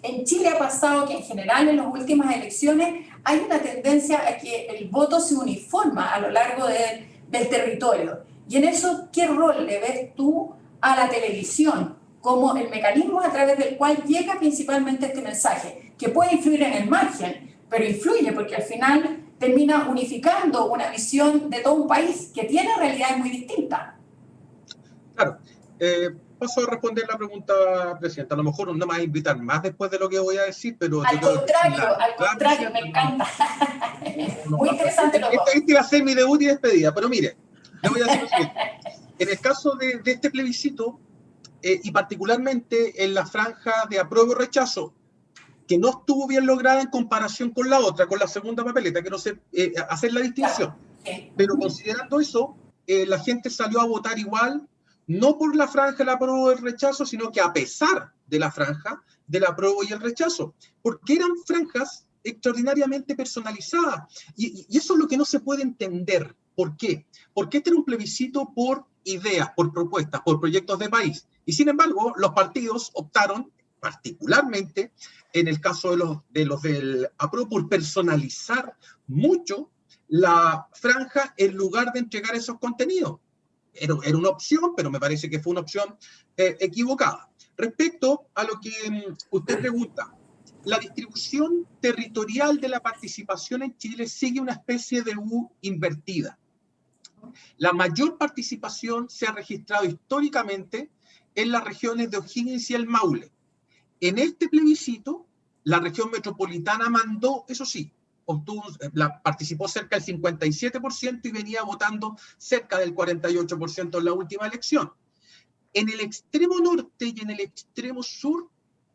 En Chile ha pasado que en general en las últimas elecciones hay una tendencia a que el voto se uniforma a lo largo del territorio. Y en eso, ¿qué rol le ves tú a la televisión como el mecanismo a través del cual llega principalmente este mensaje? Que puede influir en el margen, pero influye porque al final termina unificando una visión de todo un país que tiene realidades muy distintas. Claro. Paso a responder la pregunta, Presidenta. A lo mejor no me vas a invitar más después de lo que voy a decir, pero... Al contrario, me encanta. Muy interesante lo que... Este iba a ser mi debut y despedida, pero mire, le voy a decir lo siguiente. En el caso de este plebiscito, y particularmente en la franja de apruebo y rechazo, que no estuvo bien lograda en comparación con la otra, con la segunda papeleta, quiero hacer la distinción. Pero considerando eso, la gente salió a votar igual, no por la franja del apruebo y el rechazo, sino que a pesar de la franja del apruebo y el rechazo, porque eran franjas extraordinariamente personalizadas. Y eso es lo que no se puede entender. ¿Por qué? Porque este era un plebiscito por ideas, por propuestas, por proyectos de país. Y sin embargo, los partidos optaron particularmente en el caso de los del apruebo, por personalizar mucho la franja en lugar de entregar esos contenidos. Era una opción, pero me parece que fue una opción equivocada. Respecto a lo que usted pregunta, la distribución territorial de la participación en Chile sigue una especie de U invertida. La mayor participación se ha registrado históricamente en las regiones de O'Higgins y el Maule. En este plebiscito, la región metropolitana mandó, eso sí, participó cerca del 57% y venía votando cerca del 48% en la última elección. En el extremo norte y en el extremo sur,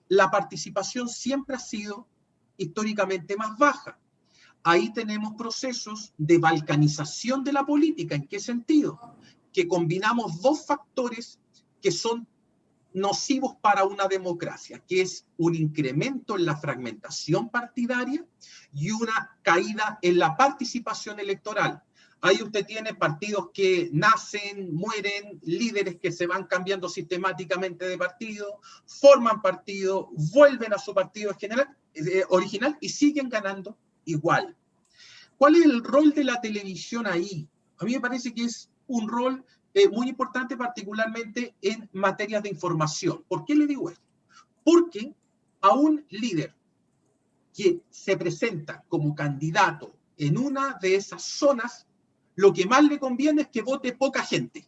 la participación siempre ha sido históricamente más baja. Ahí tenemos procesos de balcanización de la política. ¿En qué sentido? Que combinamos dos factores que son nocivos para una democracia, que es un incremento en la fragmentación partidaria y una caída en la participación electoral. Ahí usted tiene partidos que nacen, mueren, líderes que se van cambiando sistemáticamente de partido, forman partido, vuelven a su partido original y siguen ganando igual. ¿Cuál es el rol de la televisión ahí? A mí me parece que es un rol muy importante, particularmente en materias de información. ¿Por qué le digo esto? Porque a un líder que se presenta como candidato en una de esas zonas, lo que más le conviene es que vote poca gente.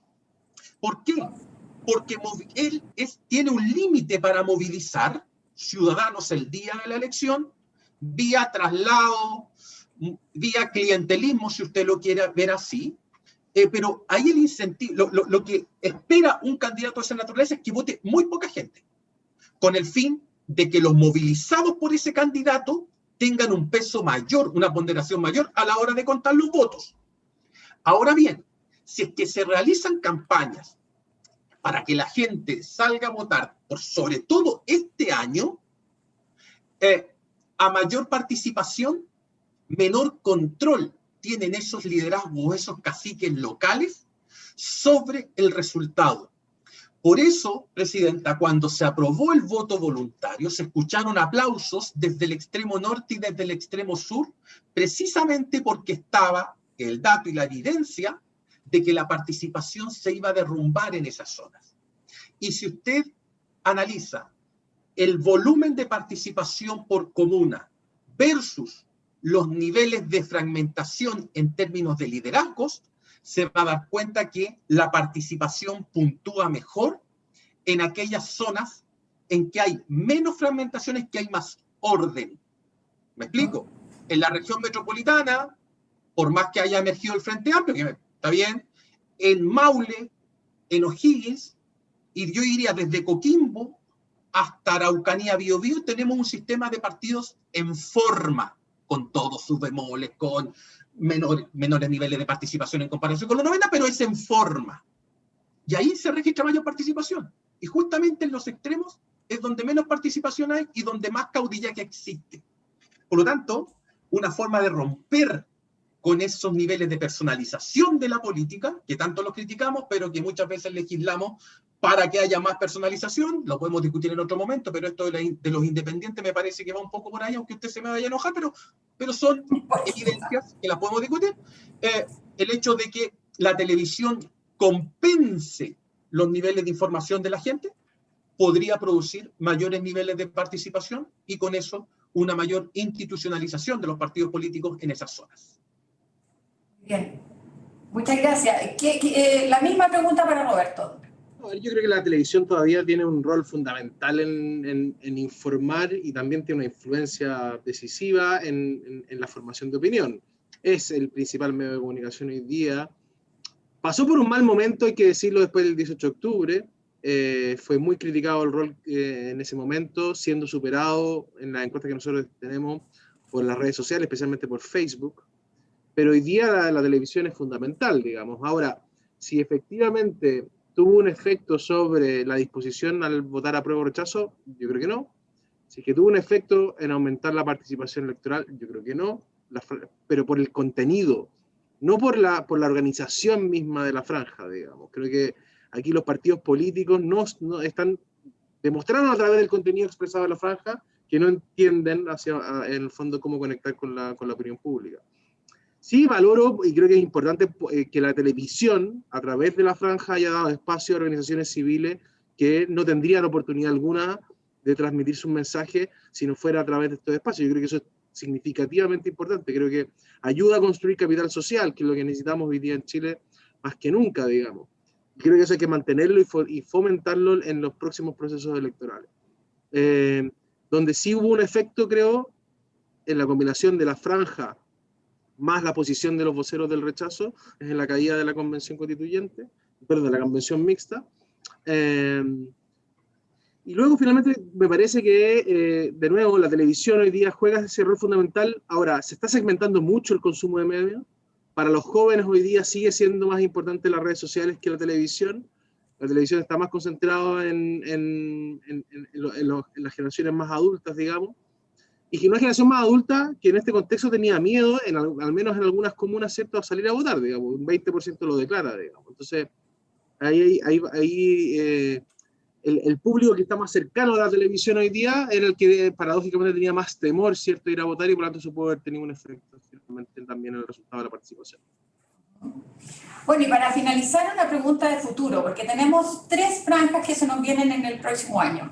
¿Por qué? Porque él tiene un límite para movilizar ciudadanos el día de la elección, vía traslado, vía clientelismo, si usted lo quiere ver así. Pero ahí el incentivo, lo que espera un candidato de esa naturaleza es que vote muy poca gente, con el fin de que los movilizados por ese candidato tengan un peso mayor, una ponderación mayor a la hora de contar los votos. Ahora bien, si es que se realizan campañas para que la gente salga a votar, por sobre todo este año, a mayor participación, menor control tienen esos liderazgos, esos caciques locales sobre el resultado. Por eso, Presidenta, cuando se aprobó el voto voluntario, se escucharon aplausos desde el extremo norte y desde el extremo sur, precisamente porque estaba el dato y la evidencia de que la participación se iba a derrumbar en esas zonas. Y si usted analiza el volumen de participación por comuna versus los niveles de fragmentación en términos de liderazgos, se va a dar cuenta que la participación puntúa mejor en aquellas zonas en que hay menos fragmentaciones, que hay más orden. ¿Me explico? En la región metropolitana, por más que haya emergido el Frente Amplio, que está bien, en Maule, en O'Higgins, y yo diría desde Coquimbo hasta Araucanía, Biobío, tenemos un sistema de partidos en forma, con todos sus bemoles, con menores niveles de participación en comparación con los 90, pero es en forma. Y ahí se registra mayor participación. Y justamente en los extremos es donde menos participación hay y donde más caudillaje existe. Por lo tanto, una forma de romper con esos niveles de personalización de la política, que tanto los criticamos, pero que muchas veces legislamos para que haya más personalización, lo podemos discutir en otro momento, pero esto de los independientes me parece que va un poco por ahí, aunque usted se me vaya a enojar, pero son evidencias que las podemos discutir. El hecho de que la televisión compense los niveles de información de la gente podría producir mayores niveles de participación y con eso una mayor institucionalización de los partidos políticos en esas zonas. Bien, muchas gracias. La misma pregunta para Roberto. Yo creo que la televisión todavía tiene un rol fundamental en informar y también tiene una influencia decisiva en la formación de opinión. Es el principal medio de comunicación hoy día. Pasó por un mal momento, hay que decirlo, después del 18 de octubre. Fue muy criticado el rol en ese momento, siendo superado en la encuesta que nosotros tenemos por las redes sociales, especialmente por Facebook. Pero hoy día la televisión es fundamental, digamos. Ahora, si efectivamente tuvo un efecto sobre la disposición al votar apruebo o rechazo, yo creo que no. Si es que tuvo un efecto en aumentar la participación electoral, yo creo que no. Pero por el contenido, no por la organización misma de la franja, digamos. Creo que aquí los partidos políticos no están demostraron a través del contenido expresado en la franja que no entienden en el fondo cómo conectar con la opinión pública. Sí, valoro y creo que es importante que la televisión, a través de la franja, haya dado espacio a organizaciones civiles que no tendrían oportunidad alguna de transmitir su mensaje si no fuera a través de estos espacios. Yo creo que eso es significativamente importante. Creo que ayuda a construir capital social, que es lo que necesitamos hoy día en Chile más que nunca, digamos. Creo que eso hay que mantenerlo y fomentarlo en los próximos procesos electorales. Donde sí hubo un efecto, creo, en la combinación de la franja más la posición de los voceros del rechazo, es en la caída de la convención constituyente, perdón, de la convención mixta. Y luego, finalmente, me parece que, de nuevo, la televisión hoy día juega ese rol fundamental. Ahora, se está segmentando mucho el consumo de medios. Para los jóvenes hoy día sigue siendo más importante las redes sociales que la televisión. La televisión está más concentrada en las generaciones más adultas, digamos. Y que una generación más adulta que en este contexto tenía miedo, al menos en algunas comunas, ¿cierto?, a salir a votar, digamos. Un 20% lo declara, digamos. Entonces, ahí el público que está más cercano a la televisión hoy día era el que paradójicamente tenía más temor, ¿cierto?, ir a votar, y por lo tanto eso puede haber tenido un efecto ciertamente también en el resultado de la participación. Bueno, y para finalizar, una pregunta de futuro, porque tenemos 3 franjas que se nos vienen en el próximo año.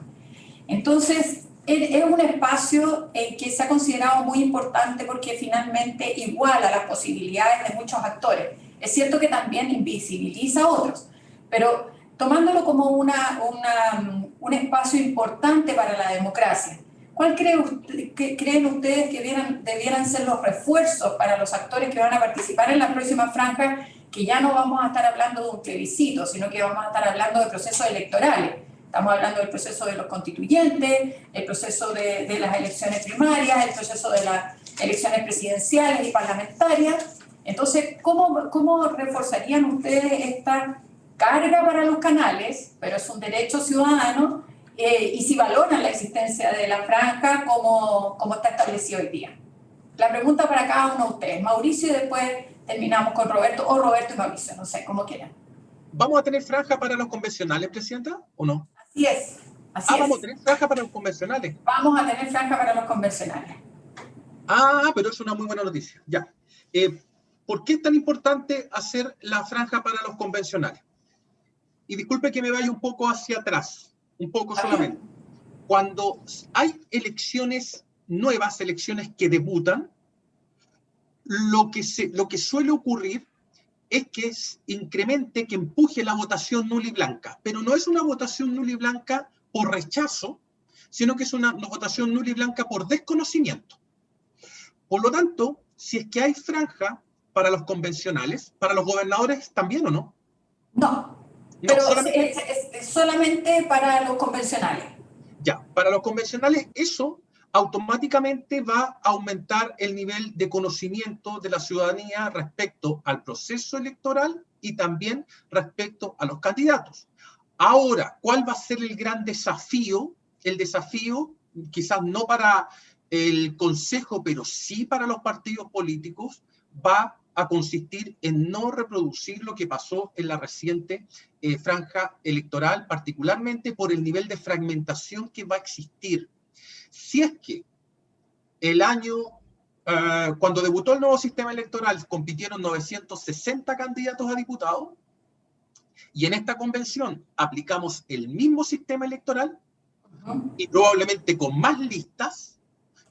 Entonces, es un espacio que se ha considerado muy importante porque finalmente iguala las posibilidades de muchos actores. Es cierto que también invisibiliza a otros, pero tomándolo como un espacio importante para la democracia, ¿cuál creen ustedes que debieran ser los refuerzos para los actores que van a participar en la próxima franja, que ya no vamos a estar hablando de un plebiscito, sino que vamos a estar hablando de procesos electorales? Estamos hablando del proceso de los constituyentes, el proceso de las elecciones primarias, el proceso de las elecciones presidenciales y parlamentarias. Entonces, ¿cómo reforzarían ustedes esta carga para los canales, pero es un derecho ciudadano, y si valoran la existencia de la franja como está establecido hoy día? La pregunta para cada uno de ustedes. Mauricio, y después terminamos con Roberto, o Roberto y Mauricio, no sé, como quieran. ¿Vamos a tener franja para los convencionales, Presidenta, o no? Así es. Vamos a tener franja para los convencionales. Vamos a tener franja para los convencionales. Pero es una muy buena noticia. Ya. ¿Por qué es tan importante hacer la franja para los convencionales? Y disculpe que me vaya un poco hacia atrás, un poco solamente. Cuando hay elecciones nuevas, elecciones que debutan, lo que suele ocurrir es que incremente, que empuje la votación nula y blanca. Pero no es una votación nula y blanca por rechazo, sino que es una votación nula y blanca por desconocimiento. Por lo tanto, si es que hay franja para los convencionales, ¿para los gobernadores también o no? No, pero es solamente para los convencionales. Ya, para los convencionales eso automáticamente va a aumentar el nivel de conocimiento de la ciudadanía respecto al proceso electoral y también respecto a los candidatos. Ahora, ¿cuál va a ser el gran desafío? El desafío, quizás no para el Consejo, pero sí para los partidos políticos, va a consistir en no reproducir lo que pasó en la reciente franja electoral, particularmente por el nivel de fragmentación que va a existir. Si es que el año, cuando debutó el nuevo sistema electoral, compitieron 960 candidatos a diputados, y en esta convención aplicamos el mismo sistema electoral, y probablemente con más listas,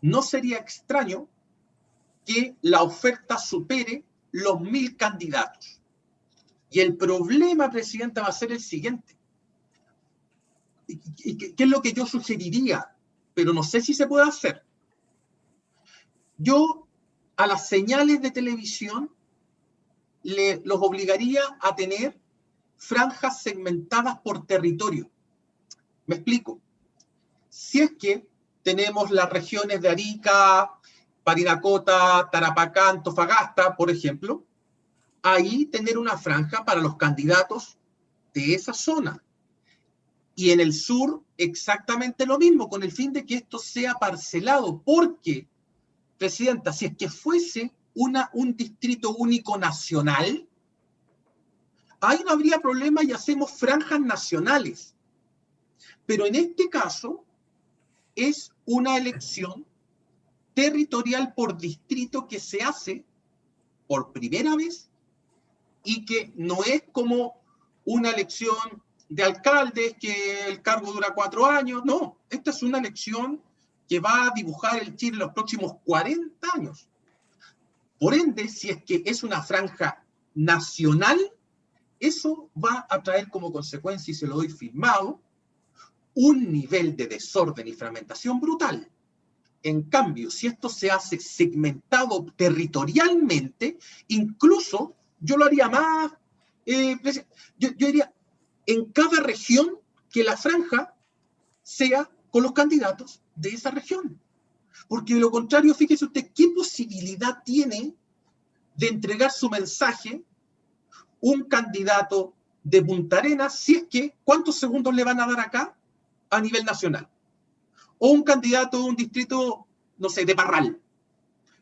no sería extraño que la oferta supere los 1000 candidatos. Y el problema, Presidenta, va a ser el siguiente. ¿Qué es lo que yo sugeriría? Pero no sé si se puede hacer. Yo a las señales de televisión los obligaría a tener franjas segmentadas por territorio. Me explico. Si es que tenemos las regiones de Arica, Parinacota, Tarapacá, Antofagasta, por ejemplo, ahí tener una franja para los candidatos de esa zona. Y en el sur exactamente lo mismo, con el fin de que esto sea parcelado, porque, Presidenta, si es que fuese un distrito único nacional, ahí no habría problema y hacemos franjas nacionales. Pero en este caso es una elección territorial por distrito que se hace por primera vez y que no es como una elección de alcaldes que el cargo dura 4 años. No, esta es una elección que va a dibujar el Chile los próximos 40 años. Por ende, si es que es una franja nacional, eso va a traer como consecuencia, y se lo doy firmado, un nivel de desorden y fragmentación brutal. En cambio, si esto se hace segmentado territorialmente, incluso yo lo haría más, yo diría, en cada región que la franja sea con los candidatos de esa región. Porque de lo contrario, fíjese usted, ¿qué posibilidad tiene de entregar su mensaje un candidato de Punta Arenas si es que, ¿cuántos segundos le van a dar acá a nivel nacional? O un candidato de un distrito, no sé, de Parral.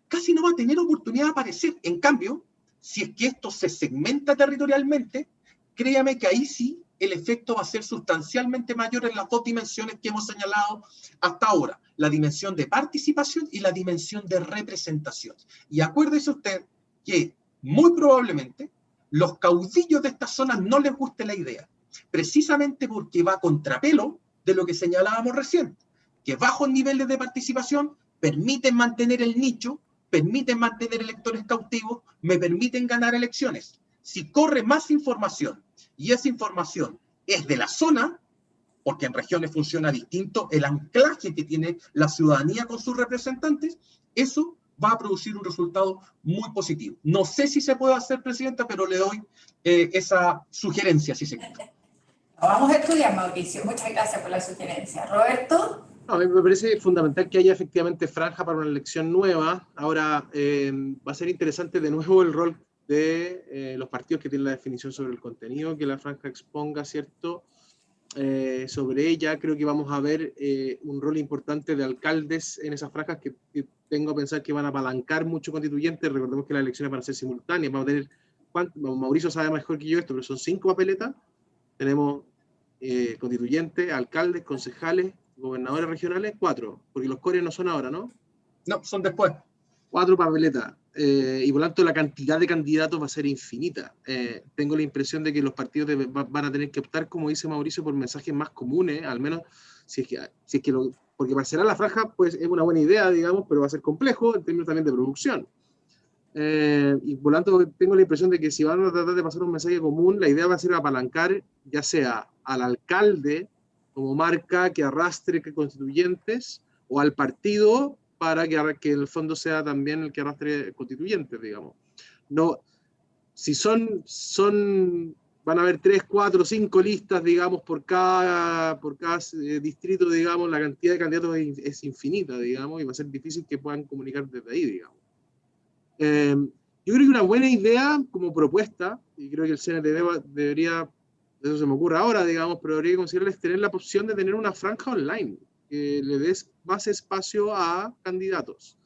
Casi no va a tener oportunidad de aparecer. En cambio, si es que esto se segmenta territorialmente, créame que ahí sí el efecto va a ser sustancialmente mayor en las dos dimensiones que hemos señalado hasta ahora, la dimensión de participación y la dimensión de representación. Y acuérdese usted que muy probablemente los caudillos de estas zonas no les guste la idea, precisamente porque va a contrapelo de lo que señalábamos recién, que bajos niveles de participación permiten mantener el nicho, permiten mantener electores cautivos, me permiten ganar elecciones. Si corre más información y esa información es de la zona, porque en regiones funciona distinto el anclaje que tiene la ciudadanía con sus representantes, eso va a producir un resultado muy positivo. No sé si se puede hacer, Presidenta, pero le doy esa sugerencia, si se quiere. Vamos a estudiar, Mauricio. Muchas gracias por la sugerencia. Roberto. No, a mí me parece fundamental que haya efectivamente franja para una elección nueva. Ahora, va a ser interesante de nuevo el rol de los partidos que tienen la definición sobre el contenido que la franja exponga, ¿cierto? Sobre ella creo que vamos a ver un rol importante de alcaldes en esas franjas que tengo a pensar que van a apalancar mucho constituyentes. Recordemos que las elecciones van a ser simultáneas. Vamos a tener, Mauricio sabe mejor que yo esto, pero son 5 papeletas. Tenemos constituyentes, alcaldes, concejales, gobernadores regionales, 4, porque los cores no son ahora, ¿no? No, son después. 4 papeletas, y por lo tanto la cantidad de candidatos va a ser infinita. Tengo la impresión de que los partidos van a tener que optar, como dice Mauricio, por mensajes más comunes, al menos si es que porque parcelar la franja pues, es una buena idea, digamos, pero va a ser complejo en términos también de producción. Y por lo tanto tengo la impresión de que si van a tratar de pasar un mensaje común, la idea va a ser apalancar ya sea al alcalde como marca que arrastre constituyentes o al partido para que en el fondo sea también el que arrastre constituyentes, digamos. No, si van a haber 3, 4, 5 listas, digamos, por cada distrito, digamos, la cantidad de candidatos es infinita, digamos, y va a ser difícil que puedan comunicar desde ahí, digamos. Yo creo que una buena idea como propuesta, y creo que el CNTV debería, eso se me ocurre ahora, digamos, pero debería considerarles tener la opción de tener una franja online, que le des más espacio a candidatos,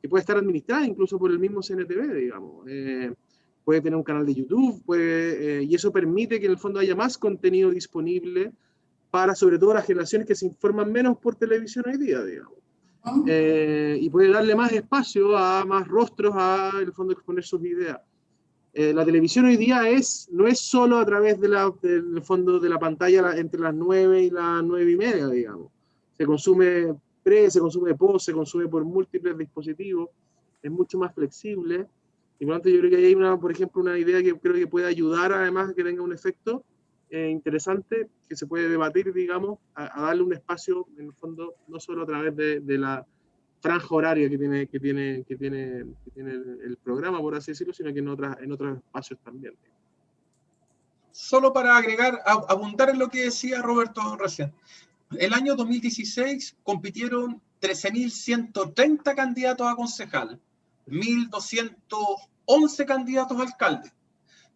que puede estar administrada incluso por el mismo CNTV, digamos. Puede tener un canal de YouTube, y eso permite que en el fondo haya más contenido disponible para, sobre todo, las generaciones que se informan menos por televisión hoy día, digamos. Y puede darle más espacio a más rostros a, en el fondo, exponer sus ideas. La televisión hoy día no es solo a través del fondo de la pantalla entre las 9 y las 9:30, digamos. Se consume se consume post, se consume por múltiples dispositivos, es mucho más flexible. Y por lo tanto yo creo que hay por ejemplo, una idea que creo que puede ayudar además a que tenga un efecto interesante, que se puede debatir, digamos, a darle un espacio, en el fondo, no solo a través de la franja horaria que tiene el programa, por así decirlo, sino que en otros espacios también. Solo para agregar, abundar en lo que decía Roberto recién. El año 2016 compitieron 13.130 candidatos a concejal, 1.211 candidatos a alcalde.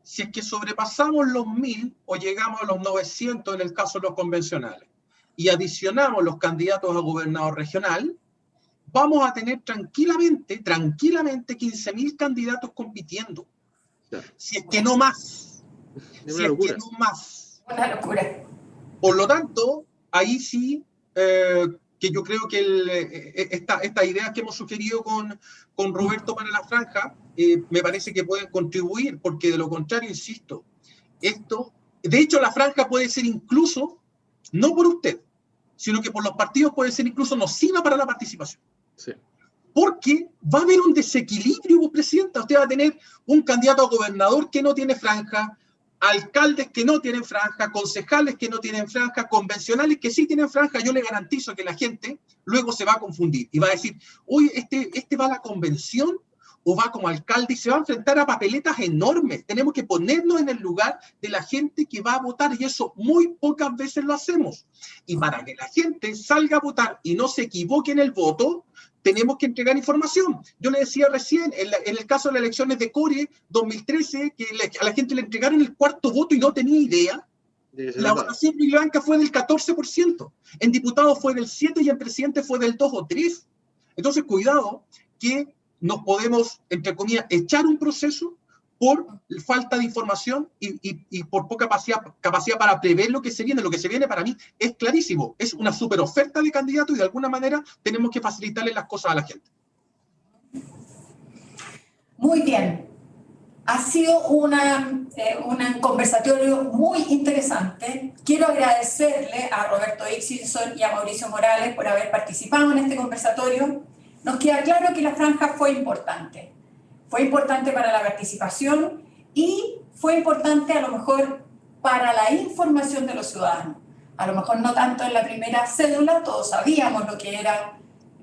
Si es que sobrepasamos los 1.000 o llegamos a los 900 en el caso de los convencionales y adicionamos los candidatos a gobernador regional, vamos a tener tranquilamente 15.000 candidatos compitiendo. Si es que no más. Es una locura. Una locura. Por lo tanto, ahí sí, que yo creo que estas ideas que hemos sugerido con Roberto para la franja, me parece que pueden contribuir, porque de lo contrario, insisto, de hecho la franja puede ser incluso, no por usted, sino que por los partidos puede ser incluso nociva para la participación. Sí. Porque va a haber un desequilibrio, presidenta. Usted va a tener un candidato a gobernador que no tiene franja, alcaldes que no tienen franja, concejales que no tienen franja, convencionales que sí tienen franja. Yo le garantizo que la gente luego se va a confundir y va a decir, oye, este va a la convención o va como alcalde, y se va a enfrentar a papeletas enormes. Tenemos que ponernos en el lugar de la gente que va a votar, y eso muy pocas veces lo hacemos. Y para que la gente salga a votar y no se equivoque en el voto, tenemos que entregar información. Yo le decía recién, en el caso de las elecciones de Core 2013, que a la gente le entregaron el cuarto voto y no tenía idea. La votación blanca fue del 14%, en diputados fue del 7% y en presidente fue del 2 o 3%. Entonces, cuidado, que nos podemos, entre comillas, echar un proceso por falta de información y por poca capacidad para prever lo que se viene. Lo que se viene para mí es clarísimo, es una super oferta de candidato y de alguna manera tenemos que facilitarle las cosas a la gente. Muy bien. Ha sido un conversatorio muy interesante. Quiero agradecerle a Roberto Ixilson y a Mauricio Morales por haber participado en este conversatorio. Nos queda claro que la franja fue importante. Fue importante para la participación y fue importante a lo mejor para la información de los ciudadanos. A lo mejor no tanto en la primera cédula, todos sabíamos lo que era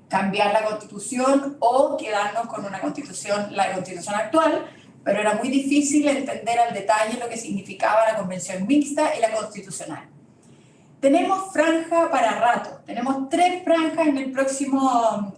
cambiar la Constitución o quedarnos con una Constitución, la Constitución actual, pero era muy difícil entender al detalle lo que significaba la convención mixta y la constitucional. Tenemos franja para rato, tenemos 3 franjas en el próximo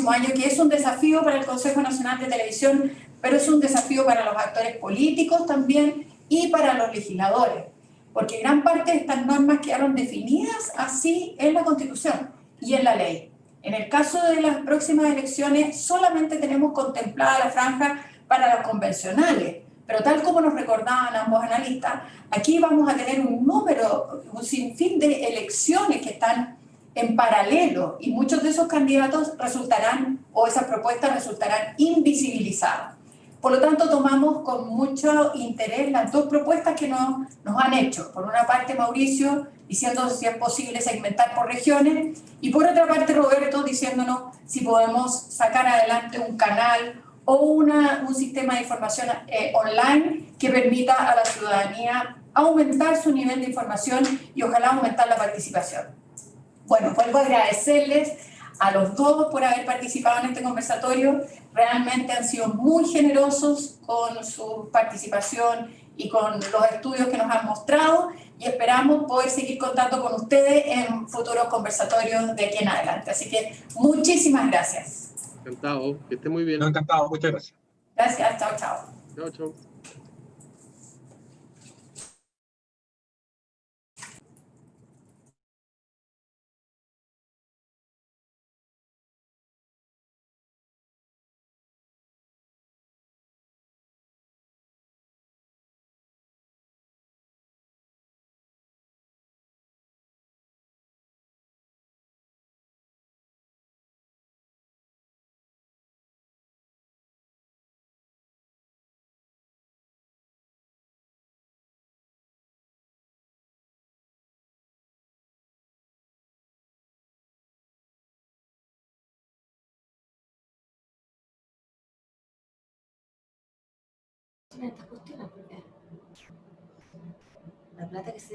año, que es un desafío para el Consejo Nacional de Televisión, pero es un desafío para los actores políticos también y para los legisladores, porque gran parte de estas normas quedaron definidas así en la Constitución y en la ley. En el caso de las próximas elecciones, solamente tenemos contemplada la franja para los convencionales, pero tal como nos recordaban ambos analistas, aquí vamos a tener un sinfín de elecciones que están en paralelo y muchos de esos candidatos resultarán, o esas propuestas resultarán invisibilizadas. Por lo tanto, tomamos con mucho interés las 2 propuestas que nos han hecho. Por una parte, Mauricio diciendo si es posible segmentar por regiones, y por otra parte, Roberto diciéndonos si podemos sacar adelante un canal o un sistema de información online que permita a la ciudadanía aumentar su nivel de información y ojalá aumentar la participación. Bueno, vuelvo a agradecerles a los 2 por haber participado en este conversatorio. Realmente han sido muy generosos con su participación y con los estudios que nos han mostrado, y esperamos poder seguir contando con ustedes en futuros conversatorios de aquí en adelante. Así que muchísimas gracias. Encantado, que esté muy bien. No, encantado, muchas gracias. Gracias, chao, chao. Chao, chao. Estas cuestiones, porque la plata que se